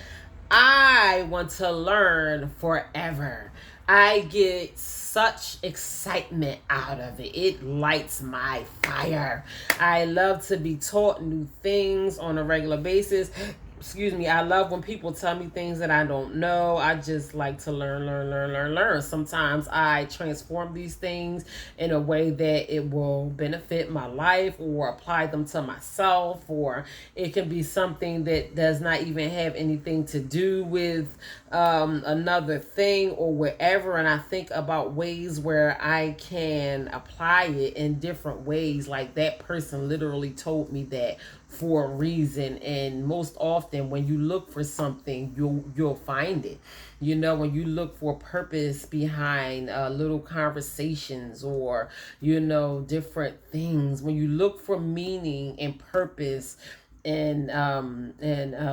Speaker 1: I want to learn forever. I get such excitement out of it. It lights my fire. I love to be taught new things on a regular basis. Excuse me. I love when people tell me things that I don't know. I just like to learn. Sometimes I transform these things in a way that it will benefit my life, or apply them to myself, or it can be something that does not even have anything to do with another thing or whatever. And I think about ways where I can apply it in different ways. Like, that person literally told me that for a reason. And most often when you look for something, you'll find it. When you look for purpose behind little conversations, or different things, when you look for meaning and purpose and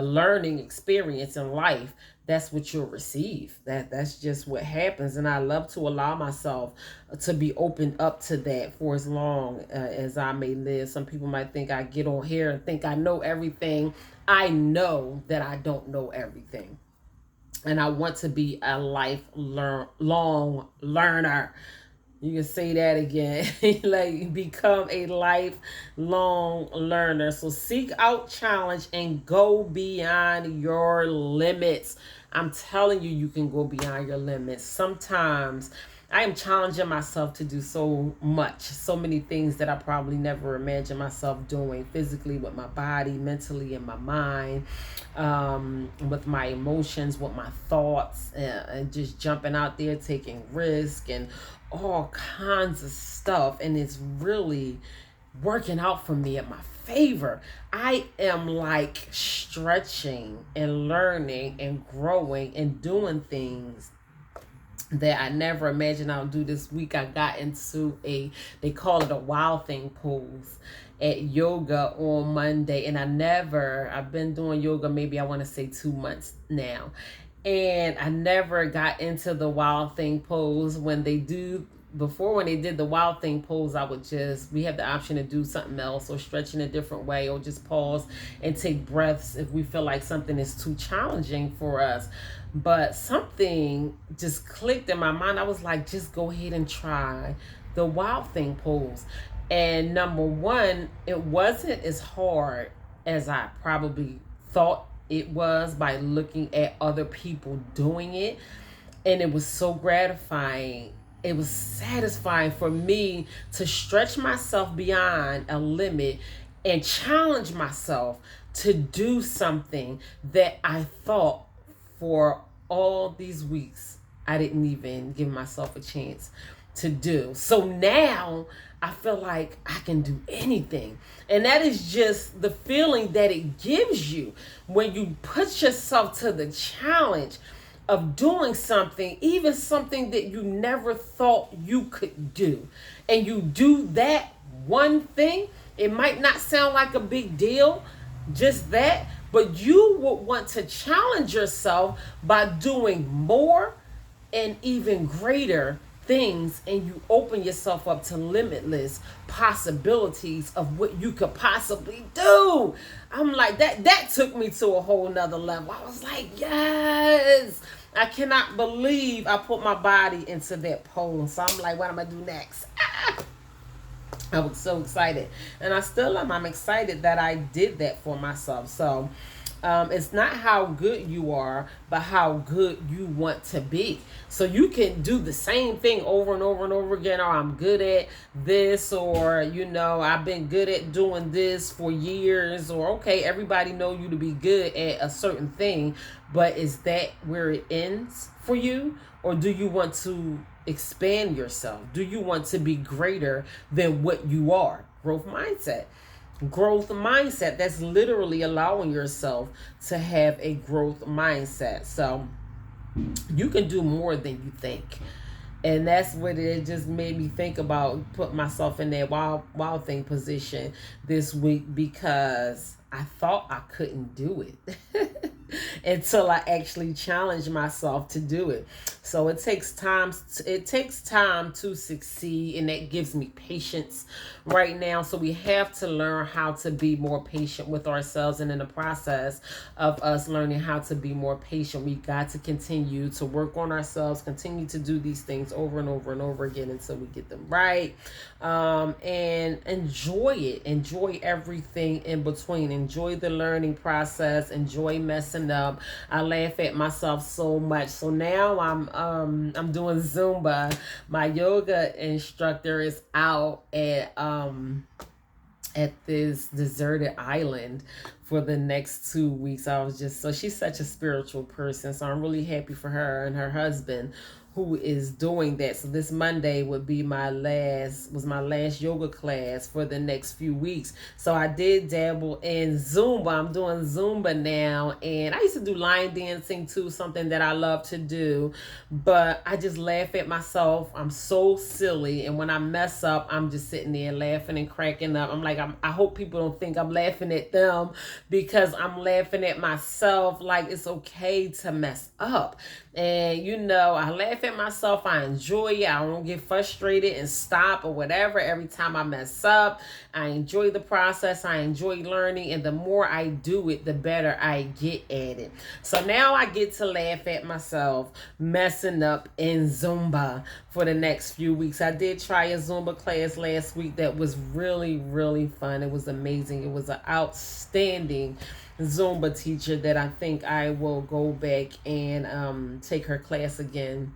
Speaker 1: learning experience in life, that's what you'll receive. That's just what happens. And I love to allow myself to be opened up to that for as long as I may live. Some people might think I get on here and think I know everything. I know that I don't know everything. And I want to be a lifelong learner. You can say that again. Like, become a lifelong learner. So seek out challenge and go beyond your limits. I'm telling you, you can go beyond your limits. Sometimes I am challenging myself to do so many things that I probably never imagined myself doing, physically, with my body, mentally, in my mind, with my emotions, with my thoughts, and just jumping out there, taking risk and all kinds of stuff. And it's really working out for me in my favor. I am like stretching and learning and growing and doing things that I never imagined I'll do this week. I got into they call it a wild thing pose at yoga on Monday. And I've been doing yoga maybe I want to say 2 months now. And I never got into the wild thing pose when they did the wild thing pose. We have the option to do something else or stretch in a different way or just pause and take breaths if we feel like something is too challenging for us. But something just clicked in my mind. I was like, just go ahead and try the wild thing pose. And number one, it wasn't as hard as I probably thought it was by looking at other people doing it. And it was so gratifying. It was satisfying for me to stretch myself beyond a limit and challenge myself to do something that I thought for all these weeks I didn't even give myself a chance to do. So now I feel like I can do anything. And that is just the feeling that it gives you when you put yourself to the challenge of doing something, even something that you never thought you could do. And you do that one thing. It might not sound like a big deal, just that, but you would want to challenge yourself by doing more and even greater things, and you open yourself up to limitless possibilities of what you could possibly do. I'm like, that took me to a whole nother level. I was like, yes, I cannot believe I put my body into that pose. So I'm like, what am I do next? I was so excited, and I still am. I'm excited that I did that for myself. So it's not how good you are, but how good you want to be. So you can do the same thing over and over and over again. Or I'm good at this, or I've been good at doing this for years. Or okay, everybody know you to be good at a certain thing, but is that where it ends for you, or do you want to expand yourself? Do you want to be greater than what you are? Growth mindset. That's literally allowing yourself to have a growth mindset. So you can do more than you think. And that's what it just made me think about, put myself in that wild thing position this week, because I thought I couldn't do it until I actually challenged myself to do it. So it takes time to succeed, and that gives me patience right now. So we have to learn how to be more patient with ourselves, and in the process of us learning how to be more patient, we got to continue to work on ourselves, continue to do these things over and over and over again until we get them right. And enjoy everything in between. Enjoy the learning process, enjoy messing up. I laugh at myself so much. So now I'm doing Zumba. My yoga instructor is out at this deserted island for the next 2 weeks. She's such a spiritual person. So I'm really happy for her and her husband who is doing that. So this Monday would be my last yoga class for the next few weeks. So I did dabble in Zumba. I'm doing Zumba now, and I used to do line dancing too, something that I love to do, but I just laugh at myself. I'm so silly, and when I mess up, I'm just sitting there laughing and cracking up. I'm like, I hope people don't think I'm laughing at them, because I'm laughing at myself. Like, it's okay to mess up. And I laugh at myself. I enjoy it. I don't get frustrated and stop or whatever every time I mess up. I enjoy the process. I enjoy learning, and the more I do it, the better I get at it. So now I get to laugh at myself messing up in Zumba for the next few weeks. I did try a Zumba class last week that was really, really fun. It was amazing. It was an outstanding Zumba teacher that I think I will go back and take her class again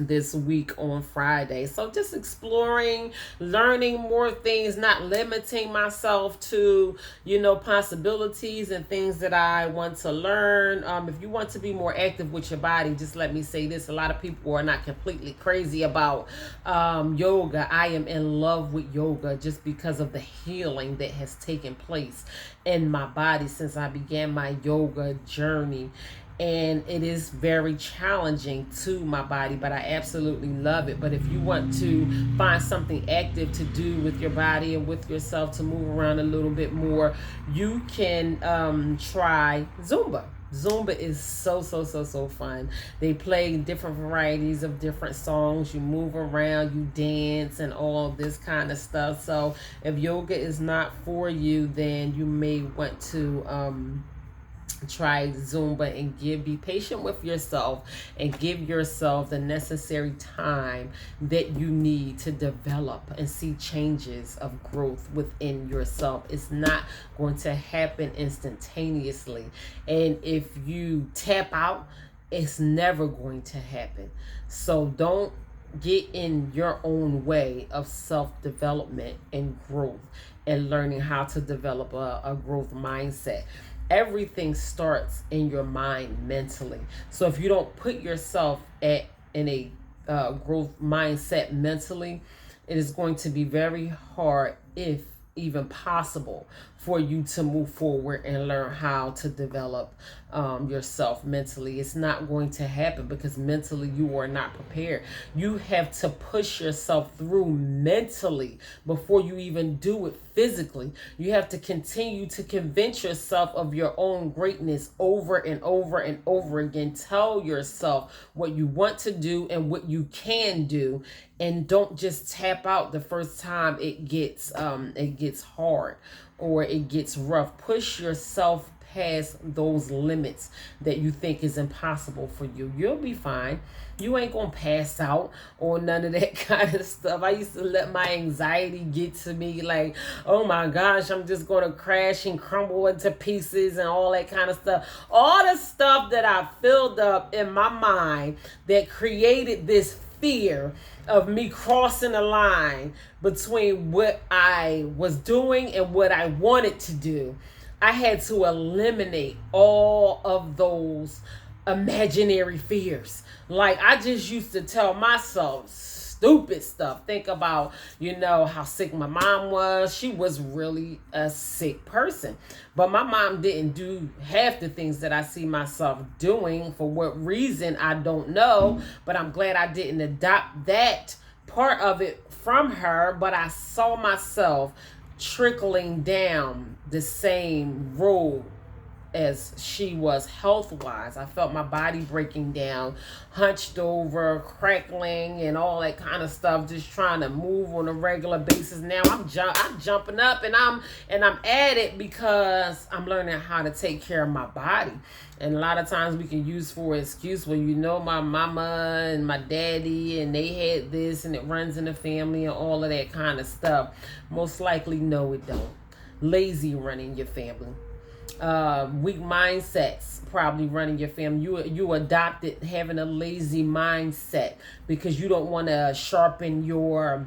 Speaker 1: this week on Friday. So just exploring, learning more things, not limiting myself to, possibilities and things that I want to learn. If you want to be more active with your body, just let me say this. A lot of people are not completely crazy about yoga. I am in love with yoga just because of the healing that has taken place in my body since I began my yoga journey. And it is very challenging to my body, but I absolutely love it. But if you want to find something active to do with your body and with yourself to move around a little bit more, you can try Zumba. Zumba is so fun. They play different varieties of different songs. You move around, you dance, and all this kind of stuff. So if yoga is not for you, then you may want to try Zumba and be patient with yourself and give yourself the necessary time that you need to develop and see changes of growth within yourself. It's not going to happen instantaneously, and if you tap out, it's never going to happen. So don't get in your own way of self-development and growth and learning how to develop a growth mindset. Everything starts in your mind mentally. So if you don't put yourself in a growth mindset mentally, it is going to be very hard, if even possible, for you to move forward and learn how to develop yourself mentally. It's not going to happen because mentally you are not prepared. You have to push yourself through mentally before you even do it physically. You have to continue to convince yourself of your own greatness over and over and over again. Tell yourself what you want to do and what you can do, and don't just tap out the first time it gets hard or it gets rough. Push yourself past those limits that you think is impossible for you. You'll be fine. You ain't gonna pass out or none of that kind of stuff. I used to let my anxiety get to me, like, oh my gosh, I'm just gonna crash and crumble into pieces and all that kind of stuff. All the stuff that I filled up in my mind that created this fear of me crossing the line between what I was doing and what I wanted to do. I had to eliminate all of those imaginary fears. Like, I just used to tell myself stupid stuff. Think about, how sick my mom was. She was really a sick person. But my mom didn't do half the things that I see myself doing. For what reason, I don't know. But I'm glad I didn't adopt that part of it from her. But I saw myself trickling down the same road as she was health-wise. I felt my body breaking down, hunched over, crackling, and all that kind of stuff, just trying to move on a regular basis. Now I'm jumping up and I'm at it because I'm learning how to take care of my body. And a lot of times we can use for an excuse, well, my mama and my daddy and they had this and it runs in the family and all of that kind of stuff. Most likely, no, it don't. Lazy running your family. Weak mindsets probably running your family. You adopted having a lazy mindset because you don't want to sharpen your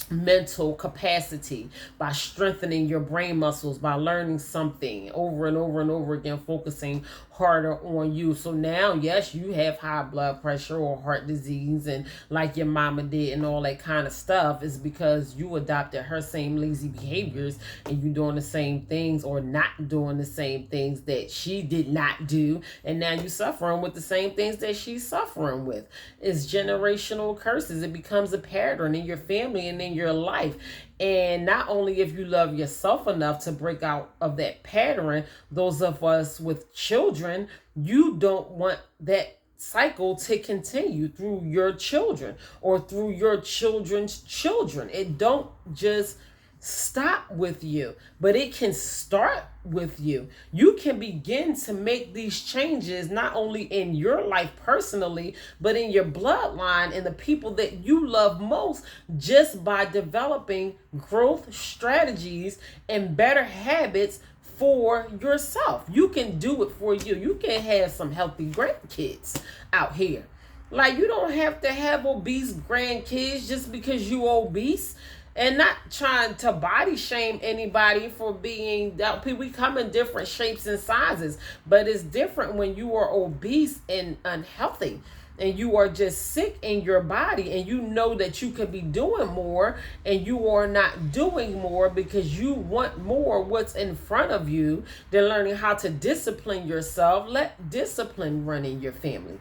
Speaker 1: mental capacity by strengthening your brain muscles, by learning something over and over and over again, focusing harder on you. So now, yes, you have high blood pressure or heart disease, and like your mama did and all that kind of stuff, is because you adopted her same lazy behaviors and you doing the same things or not doing the same things that she did not do, and now you suffering with the same things that she's suffering with. It's generational curses. It becomes a pattern in your family and in your life. And not only if you love yourself enough to break out of that pattern, those of us with children, you don't want that cycle to continue through your children or through your children's children. It don't just stop with you, but it can start with you. You can begin to make these changes not only in your life personally, but in your bloodline and the people that you love most, just by developing growth strategies and better habits for yourself. You can do it for you. You can have some healthy grandkids out here. Like, you don't have to have obese grandkids just because you obese. And not trying to body shame anybody for being that. We come in different shapes and sizes, but it's different when you are obese and unhealthy and you are just sick in your body, and you know that you could be doing more and you are not doing more because you want more what's in front of you than learning how to discipline yourself. Let discipline run in your family.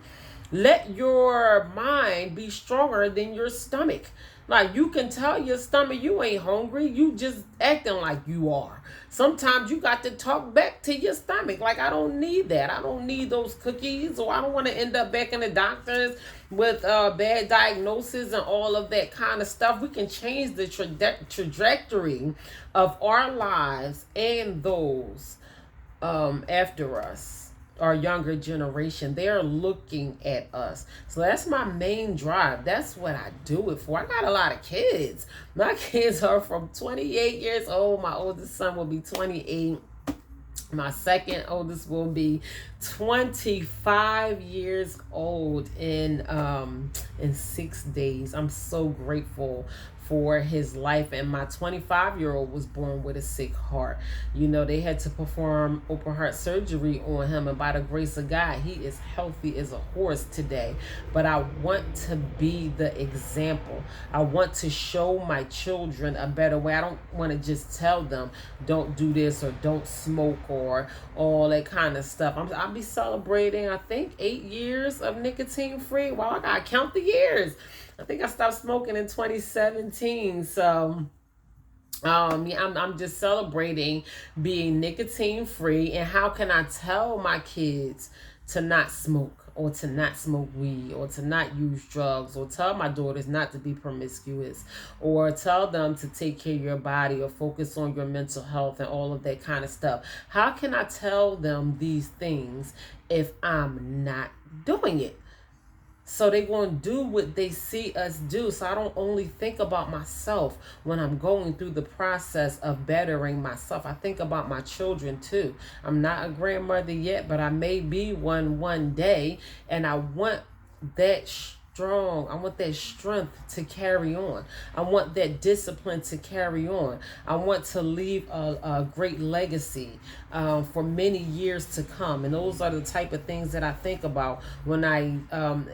Speaker 1: Let your mind be stronger than your stomach. Like, you can tell your stomach you ain't hungry. You just acting like you are. Sometimes you got to talk back to your stomach. Like, I don't need that. I don't need those cookies, or I don't want to end up back in the doctors with bad diagnosis and all of that kind of stuff. We can change the trajectory of our lives and those after us, our younger generation. They're looking at us. So that's my main drive. That's what I do it for. I got a lot of kids. My kids are from 28 years old. My oldest son will be 28. My second oldest will be 25 years old in 6 days. I'm so grateful for his life. And my 25-year-old was born with a sick heart. You know, they had to perform open heart surgery on him, and by the grace of God, he is healthy as a horse today. But I want to be the example. I want to show my children a better way. I don't want to just tell them don't do this or don't smoke or all that kind of stuff. I'll be celebrating, I think, 8 years of nicotine free. Wow, I gotta count the years. I think I stopped smoking in 2017. So yeah, I'm just celebrating being nicotine free. And how can I tell my kids to not smoke, or to not smoke weed, or to not use drugs, or tell my daughters not to be promiscuous, or tell them to take care of your body, or focus on your mental health and all of that kind of stuff? How can I tell them these things if I'm not doing it? So they going to do what they see us do. So I don't only think about myself when I'm going through the process of bettering myself. I think about my children too. I'm not a grandmother yet, but I may be one day. And I want that strong. I want that strength to carry on. I want that discipline to carry on. I want to leave a great legacy for many years to come. And those are the type of things that I think about when I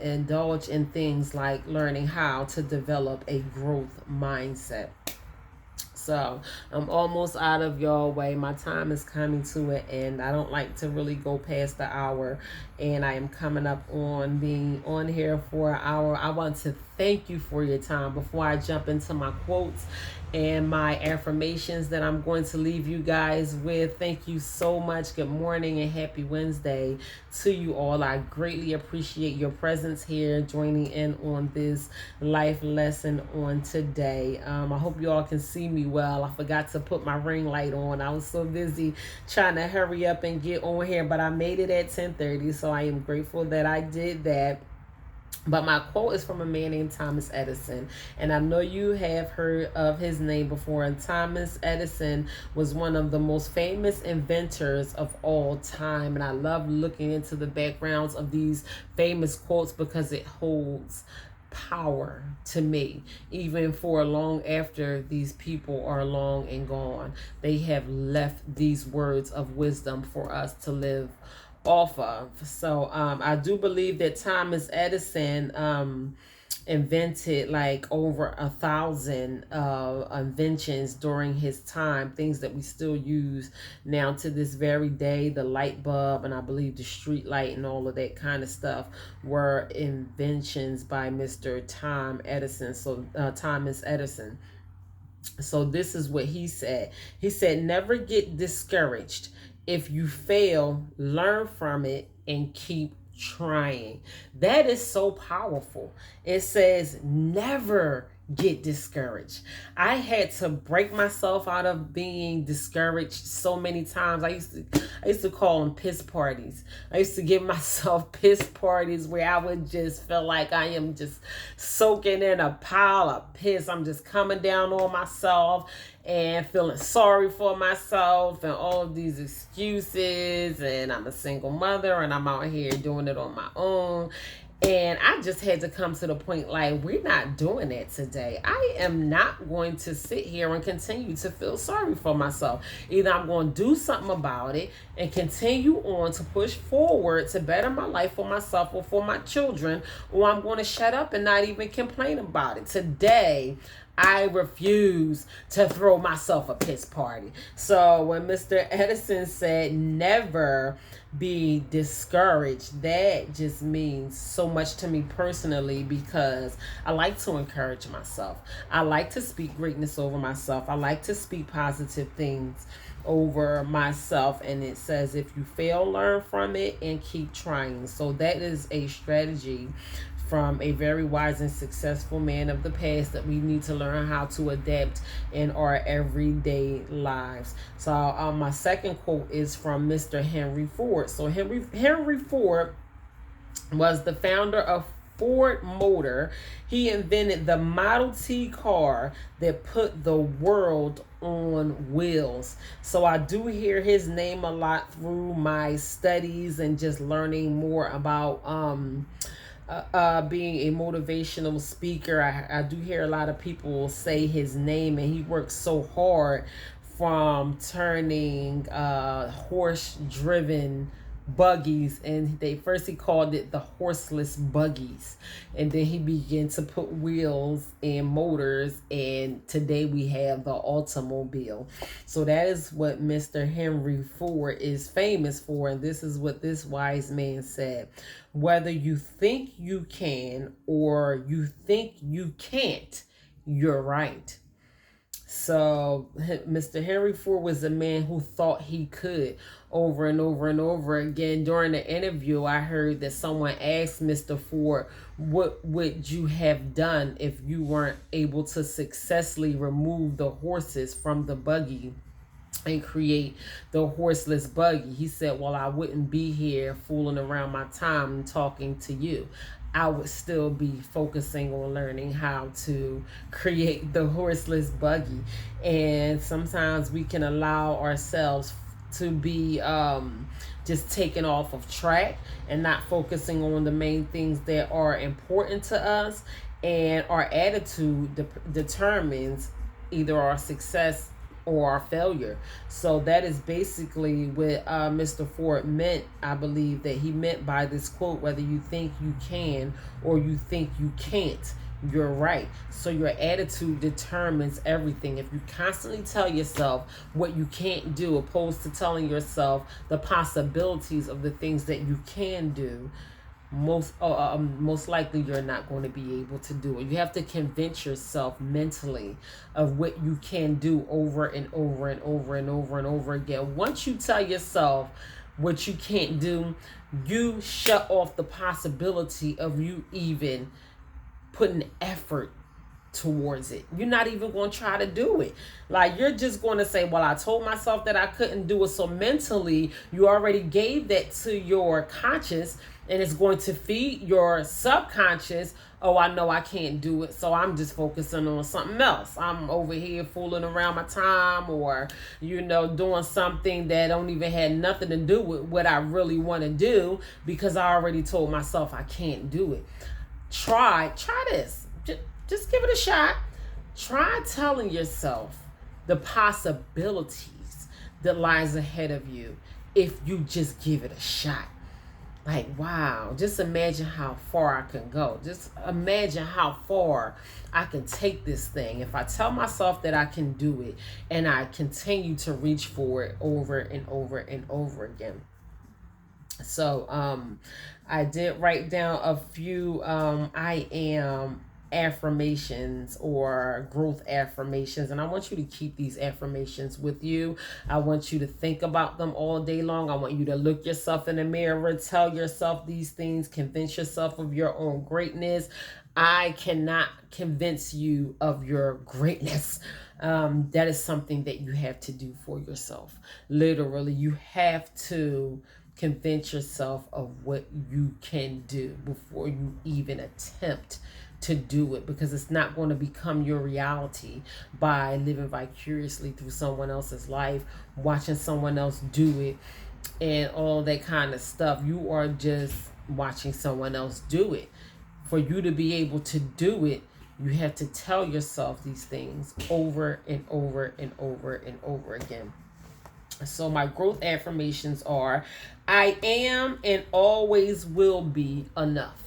Speaker 1: indulge in things like learning how to develop a growth mindset. So I'm almost out of your way. My time is coming to an end. I don't like to really go past the hour, and I am coming up on being on here for an hour. I want to thank you for your time. Before I jump into my quotes and my affirmations that I'm going to leave you guys with, thank you so much. Good morning and happy Wednesday to you all. I greatly appreciate your presence here, joining in on this life lesson on today. I hope you all can see me well. I forgot to put my ring light on. I was so busy trying to hurry up and get on here, but I made it at 10:30, so I am grateful that I did that. But my quote is from a man named Thomas Edison. And I know you have heard of his name before. And Thomas Edison was one of the most famous inventors of all time. And I love looking into the backgrounds of these famous quotes because it holds power to me. Even for long after these people are long and gone, they have left these words of wisdom for us to live off of. So I do believe that Thomas Edison invented like over 1,000 inventions during his time, things that we still use now to this very day. The light bulb, and I believe the street light, and all of that kind of stuff were inventions by Mr. Thomas Edison. So this is what he said. He said, never get discouraged. If you fail, learn from it and keep trying. That is so powerful. It says never get discouraged. I had to break myself out of being discouraged so many times. I used to call them piss parties. I used to give myself piss parties where I would just feel like I am just soaking in a pile of piss. I'm just coming down on myself and feeling sorry for myself and all of these excuses, and I'm a single mother and I'm out here doing it on my own. And I just had to come to the point like, we're not doing that today. I am not going to sit here and continue to feel sorry for myself. Either I'm going to do something about it and continue on to push forward to better my life for myself or for my children, or I'm going to shut up and not even complain about it. Today, I refuse to throw myself a piss party. So when Mr. Edison said never be discouraged, that just means so much to me personally, because I like to encourage myself. I like to speak greatness over myself. I like to speak positive things over myself. And it says, if you fail, learn from it and keep trying. So that is a strategy from a very wise and successful man of the past that we need to learn how to adapt in our everyday lives. So my second quote is from Mr. Henry Ford. So Henry Ford was the founder of Ford Motor. He invented the Model T car that put the world on wheels. So I do hear his name a lot through my studies and just learning more about being a motivational speaker. I do hear a lot of people say his name, and he works so hard from turning horse driven buggies, and he called it the horseless buggies, and then he began to put wheels and motors, and today we have the automobile. So that is what Mr. Henry Ford is famous for, and this is what this wise man said: whether you think you can or you think you can't, you're right. So Mr. Henry Ford was a man who thought he could. Over and over and over again during the interview, I heard that someone asked Mr. Ford, what would you have done if you weren't able to successfully remove the horses from the buggy and create the horseless buggy? He said, well, I wouldn't be here fooling around my time and talking to you. I would still be focusing on learning how to create the horseless buggy. And sometimes we can allow ourselves to be just taken off of track and not focusing on the main things that are important to us. And our attitude determines either our success or our failure. So that is basically what Mr. Ford meant. I believe that he meant by this quote: whether you think you can or you think you can't, you're right. So your attitude determines everything. If you constantly tell yourself what you can't do, opposed to telling yourself the possibilities of the things that you can do, most likely you're not going to be able to do it. You have to convince yourself mentally of what you can do over and over and over and over and over again. Once you tell yourself what you can't do, you shut off the possibility of you even putting effort towards it. You're not even going to try to do it. Like, you're just going to say, well, I told myself that I couldn't do it. So mentally, you already gave that to your conscious, and it's going to feed your subconscious. Oh, I know I can't do it, so I'm just focusing on something else. I'm over here fooling around my time, or, doing something that don't even have nothing to do with what I really want to do, because I already told myself I can't do it. Try this. Just give it a shot. Try telling yourself the possibilities that lies ahead of you if you just give it a shot. Like, wow, just imagine how far I can go. Just imagine how far I can take this thing if I tell myself that I can do it and I continue to reach for it over and over and over again. So I did write down a few I am affirmations or growth affirmations, and I want you to keep these affirmations with you. I want you to think about them all day long. I want you to look yourself in the mirror, tell yourself these things, convince yourself of your own greatness. I cannot convince you of your greatness. That is something that you have to do for yourself. Literally, you have to convince yourself of what you can do before you even attempt to do it, because it's not going to become your reality by living vicariously through someone else's life, watching someone else do it and all that kind of stuff. You are just watching someone else do it. For you to be able to do it, you have to tell yourself these things over and over and over and over again. So my growth affirmations are: I am and always will be enough.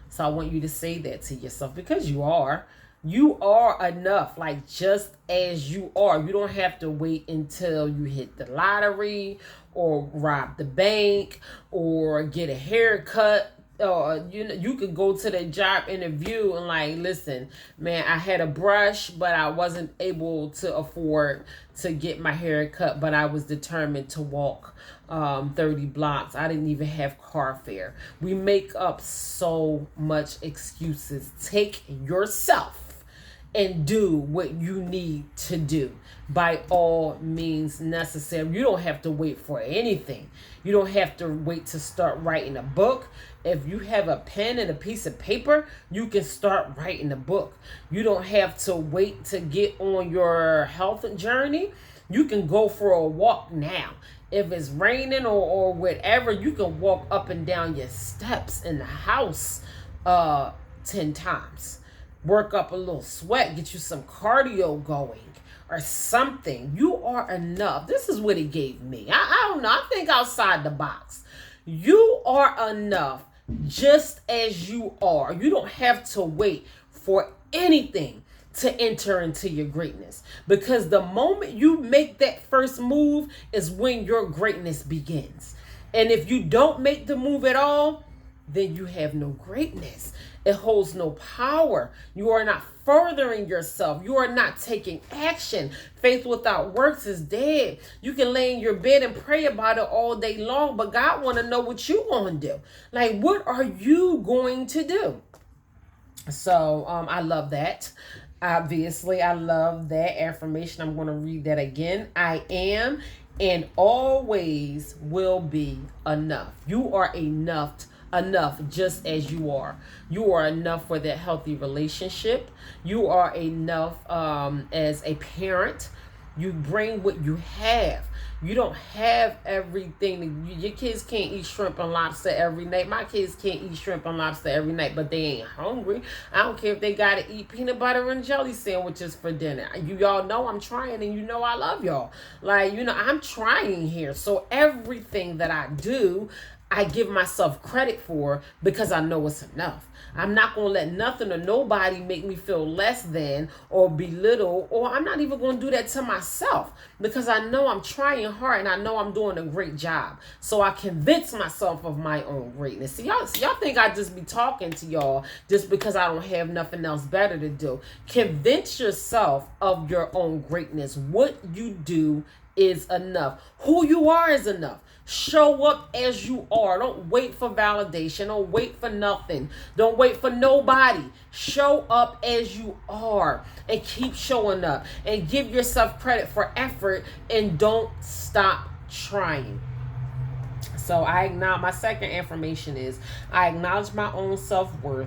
Speaker 1: So I want you to say that to yourself, because you are. You are enough, like just as you are. You don't have to wait until you hit the lottery or rob the bank or get a haircut. You could go to the job interview and like, listen, man, I had a brush, but I wasn't able to afford to get my hair cut, but I was determined to walk 30 blocks. I didn't even have car fare. We make up so much excuses. Take yourself and do what you need to do by all means necessary. You don't have to wait for anything. You don't have to wait to start writing a book. If you have a pen and a piece of paper, you can start writing a book. You don't have to wait to get on your health journey. You can go for a walk now. If it's raining or whatever, you can walk up and down your steps in the house 10 times. Work up a little sweat, get you some cardio going or something. You are enough. This is what he gave me. I don't know. I think outside the box. You are enough just as you are. You don't have to wait for anything to enter into your greatness, because the moment you make that first move is when your greatness begins. And if you don't make the move at all, then you have no greatness. It holds no power. You are not furthering yourself. You are not taking action. Faith without works is dead. You can lay in your bed and pray about it all day long, but God want to know what you going to do. Like, what are you going to do? So I love that. Obviously, I love that affirmation. I'm going to read that again. I am and always will be enough. You are enough just as you are. You are enough for that healthy relationship. You are enough as a parent. You bring what you have. You don't have everything. Your kids can't eat shrimp and lobster every night. My kids can't eat shrimp and lobster every night, but they ain't hungry. I don't care if they got to eat peanut butter and jelly sandwiches for dinner. Y'all know I'm trying, and you know I love y'all. Like, I'm trying here. So everything that I do, I give myself credit for, because I know it's enough. I'm not going to let nothing or nobody make me feel less than or belittle, or I'm not even going to do that to myself, because I know I'm trying hard and I know I'm doing a great job. So I convince myself of my own greatness. See, y'all think I just be talking to y'all just because I don't have nothing else better to do. Convince yourself of your own greatness. What you do is enough. Who you are is enough. Show up as you are. Don't wait for validation. Don't wait for nothing. Don't wait for nobody. Show up as you are and keep showing up, and give yourself credit for effort, and don't stop trying. So my second affirmation is, I acknowledge my own self-worth,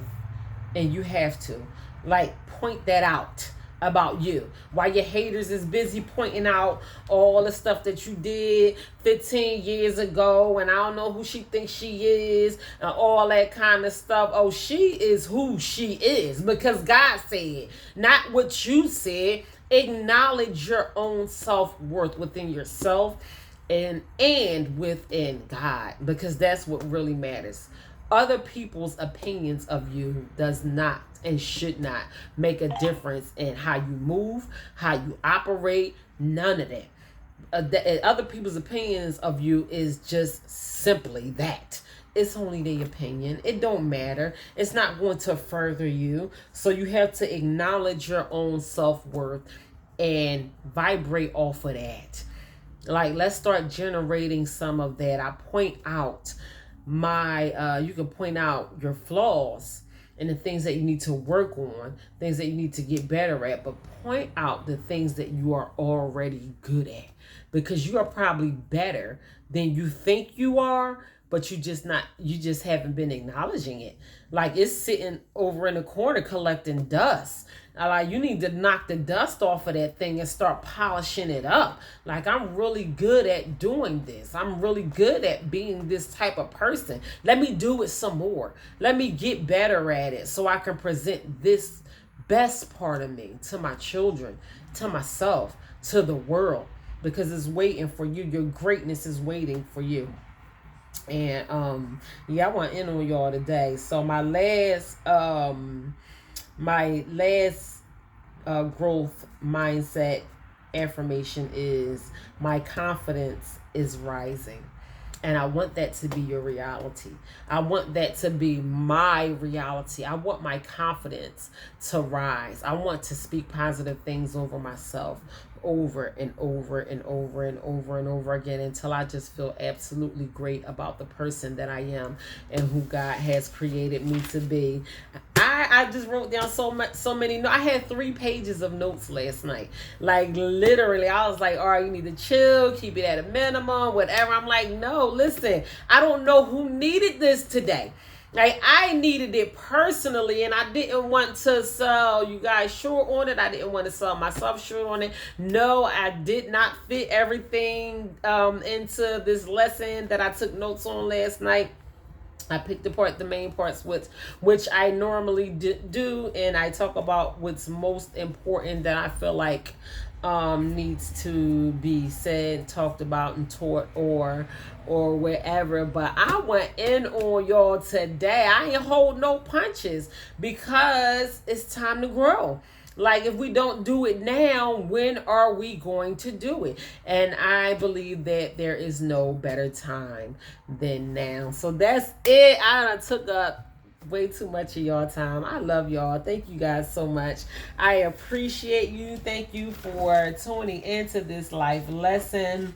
Speaker 1: and you have to. Like, point that out about you, while your haters is busy pointing out all the stuff that you did 15 years ago, and I don't know who she thinks she is, and all that kind of stuff. Oh, she is who she is, because God said, not what you said. Acknowledge your own self-worth within yourself and within God, because that's what really matters. Other people's opinions of you does not and should not make a difference in how you move, how you operate, none of that. Other people's opinions of you is just simply that. It's only their opinion. It don't matter. It's not going to further you. So you have to acknowledge your own self-worth and vibrate off of that. Like, let's start generating some of that. I point out you can point out your flaws and the things that you need to work on, things that you need to get better at, but point out the things that you are already good at, because you are probably better than you think you are, but you just haven't been acknowledging it. Like it's sitting over in the corner collecting dust. Like you need to knock the dust off of that thing and start polishing it up. Like I'm really good at doing this. I'm really good at being this type of person. Let me do it some more. Let me get better at it so I can present this best part of me to my children, to myself, to the world, because it's waiting for you. Your greatness is waiting for you. And yeah, I want to end on y'all today. So my last growth mindset affirmation is my confidence is rising. And I want that to be your reality. I want that to be my reality. I want my confidence to rise. I want to speak positive things over myself over and over and over and over and over again until I just feel absolutely great about the person that I am and who God has created me to be. I just wrote down so many. I had 3 pages of notes last night. Like literally, I was like, all right, you need to chill, keep it at a minimum, whatever. I'm like, no, listen, I don't know who needed this today. Like I needed it personally, and I didn't want to sell you guys short on it. I didn't want to sell myself short on it. No, I did not fit everything into this lesson that I took notes on last night. I picked apart the main parts, which I normally do, and I talk about what's most important that I feel like needs to be said, talked about, and taught, or wherever. But I went in on y'all today. I ain't hold no punches because it's time to grow. Like if we don't do it now, when are we going to do it? And I believe that there is no better time than now. So that's it. I took up way too much of y'all time. I love y'all. Thank you guys so much. I appreciate you. Thank you for tuning into this life lesson.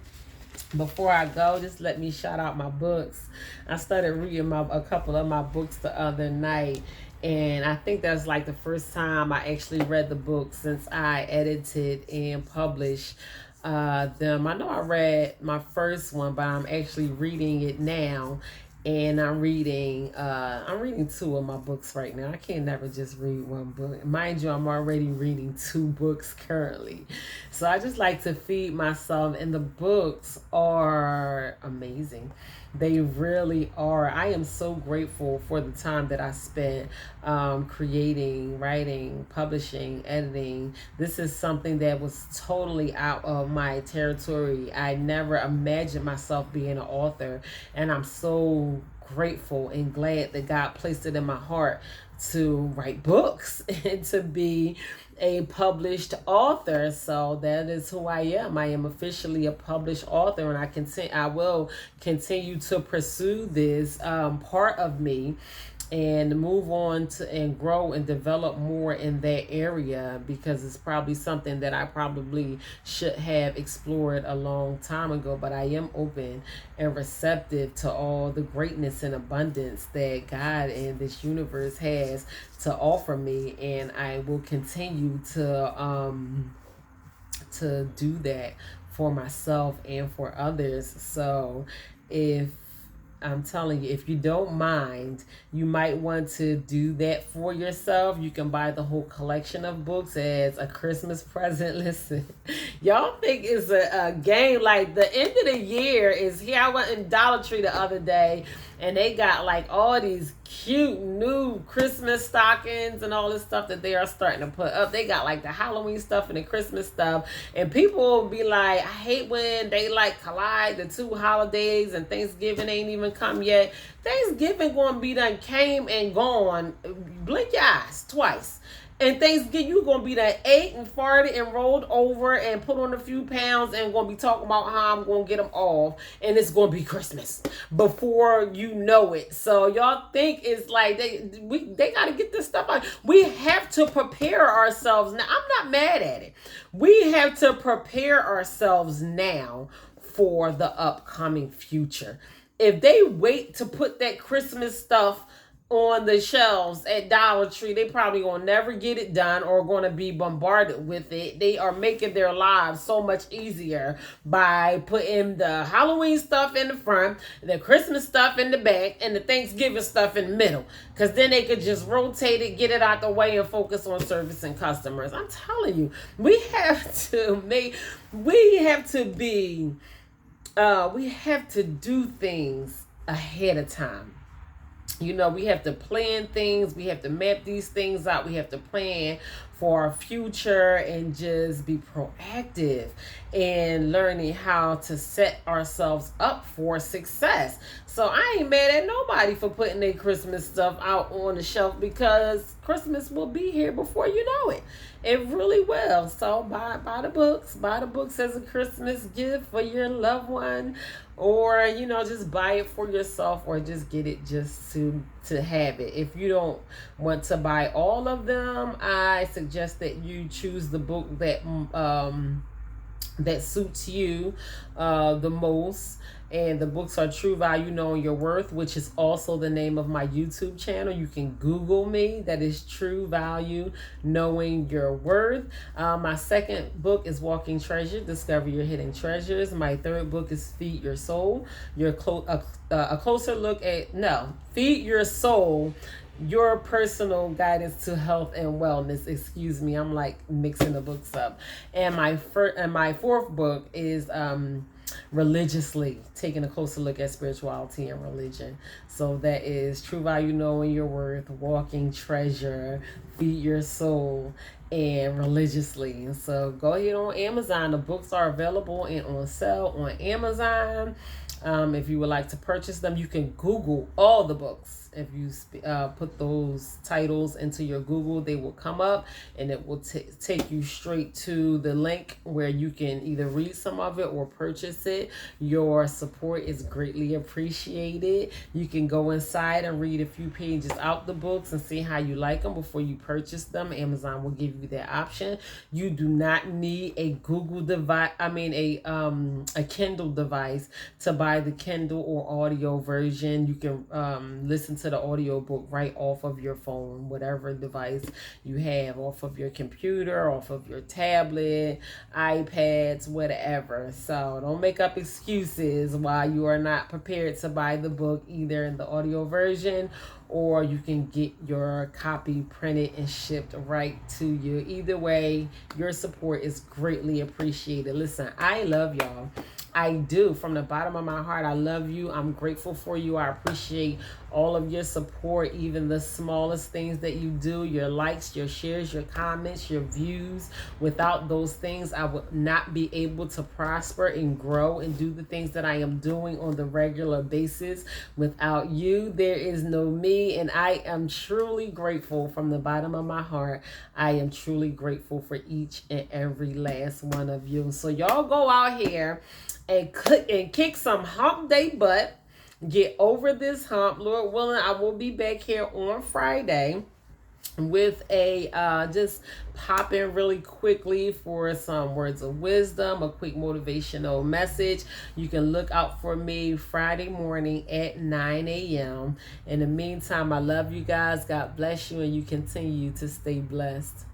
Speaker 1: Before I go, just let me shout out my books. I started reading a couple of my books the other night. And I think that's like the first time I actually read the book since I edited and published them. I know I read my first one, but I'm actually reading it now. And I'm reading 2 of my books right now. I can't never just read one book. Mind you, I'm already reading 2 books currently. So I just like to feed myself, and the books are amazing. They really are. I am so grateful for the time that I spent creating, writing, publishing, editing. This is something that was totally out of my territory. I never imagined myself being an author, and I'm so grateful and glad that God placed it in my heart to write books and to be a published author. So that is who I am. I am officially a published author, and I will continue to pursue this part of me and move on to and grow and develop more in that area, because it's probably something that I probably should have explored a long time ago. But I am open and receptive to all the greatness and abundance that God and this universe has to offer me, and I will continue to do that for myself and for others. So if I'm telling you, if you don't mind, you might want to do that for yourself. You can buy the whole collection of books as a Christmas present. Listen, y'all think it's a game. Like the end of the year is here. I went in Dollar Tree the other day, and they got like all these cute new Christmas stockings and all this stuff that they are starting to put up. They got like the Halloween stuff and the Christmas stuff, and people will be like, I hate when they like collide the 2 holidays and Thanksgiving ain't even come yet. Thanksgiving gonna be done came and gone. Blink your eyes twice. And Thanksgiving, you're going to be that ate and farted and rolled over and put on a few pounds and going to be talking about how I'm going to get them off. And it's going to be Christmas before you know it. So y'all think it's like they got to get this stuff out. We have to prepare ourselves. Now, I'm not mad at it. We have to prepare ourselves now for the upcoming future. If they wait to put that Christmas stuff on the shelves at Dollar Tree. They probably gonna never get it done or gonna be bombarded with it. They are making their lives so much easier by putting the Halloween stuff in the front, the Christmas stuff in the back, and the Thanksgiving stuff in the middle. Because then they could just rotate it, get it out the way, and focus on servicing customers. I'm telling you, we have to do things ahead of time. We have to plan things. We have to map these things out. We have to plan for our future and just be proactive in learning how to set ourselves up for success. So I ain't mad at nobody for putting their Christmas stuff out on the shelf, because Christmas will be here before you know it. It really will. So buy the books. Buy the books as a Christmas gift for your loved one, or just buy it for yourself, or just get it just to have it. If you don't want to buy all of them, I suggest that you choose the book that suits you the most. And the books are True Value, Knowing Your Worth, which is also the name of my YouTube channel. You can Google me. That is True Value, Knowing Your Worth. My second book is Walking Treasure, Discover Your Hidden Treasures. My third book is Feed Your Soul. A closer look at, Feed Your Soul, your personal guidance to health and wellness. Excuse me, I'm like mixing the books up. And my fourth book is Religiously, taking a closer look at spirituality and religion. So that is True Value, Knowing Your Worth, Walking Treasure, Feed Your Soul, and Religiously. And so go ahead on Amazon. The books are available and on sale on Amazon. If you would like to purchase them, you can Google all the books. If you put those titles into your Google, they will come up, and it will take you straight to the link where you can either read some of it or purchase it. Your support is greatly appreciated. You can go inside and read a few pages out the books and see how you like them before you purchase them. Amazon will give you that option. You do not need a Google device, a Kindle device to buy the Kindle or audio version. You can listen to the audio book right off of your phone, whatever device you have, off of your computer, off of your tablet, iPads, whatever. So don't make up excuses why you are not prepared to buy the book, either in the audio version, or you can get your copy printed and shipped right to you. Either way, your support is greatly appreciated. Listen, I love y'all. I do. From the bottom of my heart, I love you. I'm grateful for you. I appreciate all of your support, even the smallest things that you do, your likes, your shares, your comments, your views. Without those things, I would not be able to prosper and grow and do the things that I am doing on the regular basis. Without you, there is no me, and I am truly grateful from the bottom of my heart. I am truly grateful for each and every last one of you. So y'all go out here and kick some hump day butt. Get over this hump. Lord willing, I will be back here on Friday with a just pop in really quickly for some words of wisdom, a quick motivational message. You can look out for me Friday morning at 9 a.m. In the meantime, I love you guys. God bless you, and you continue to stay blessed.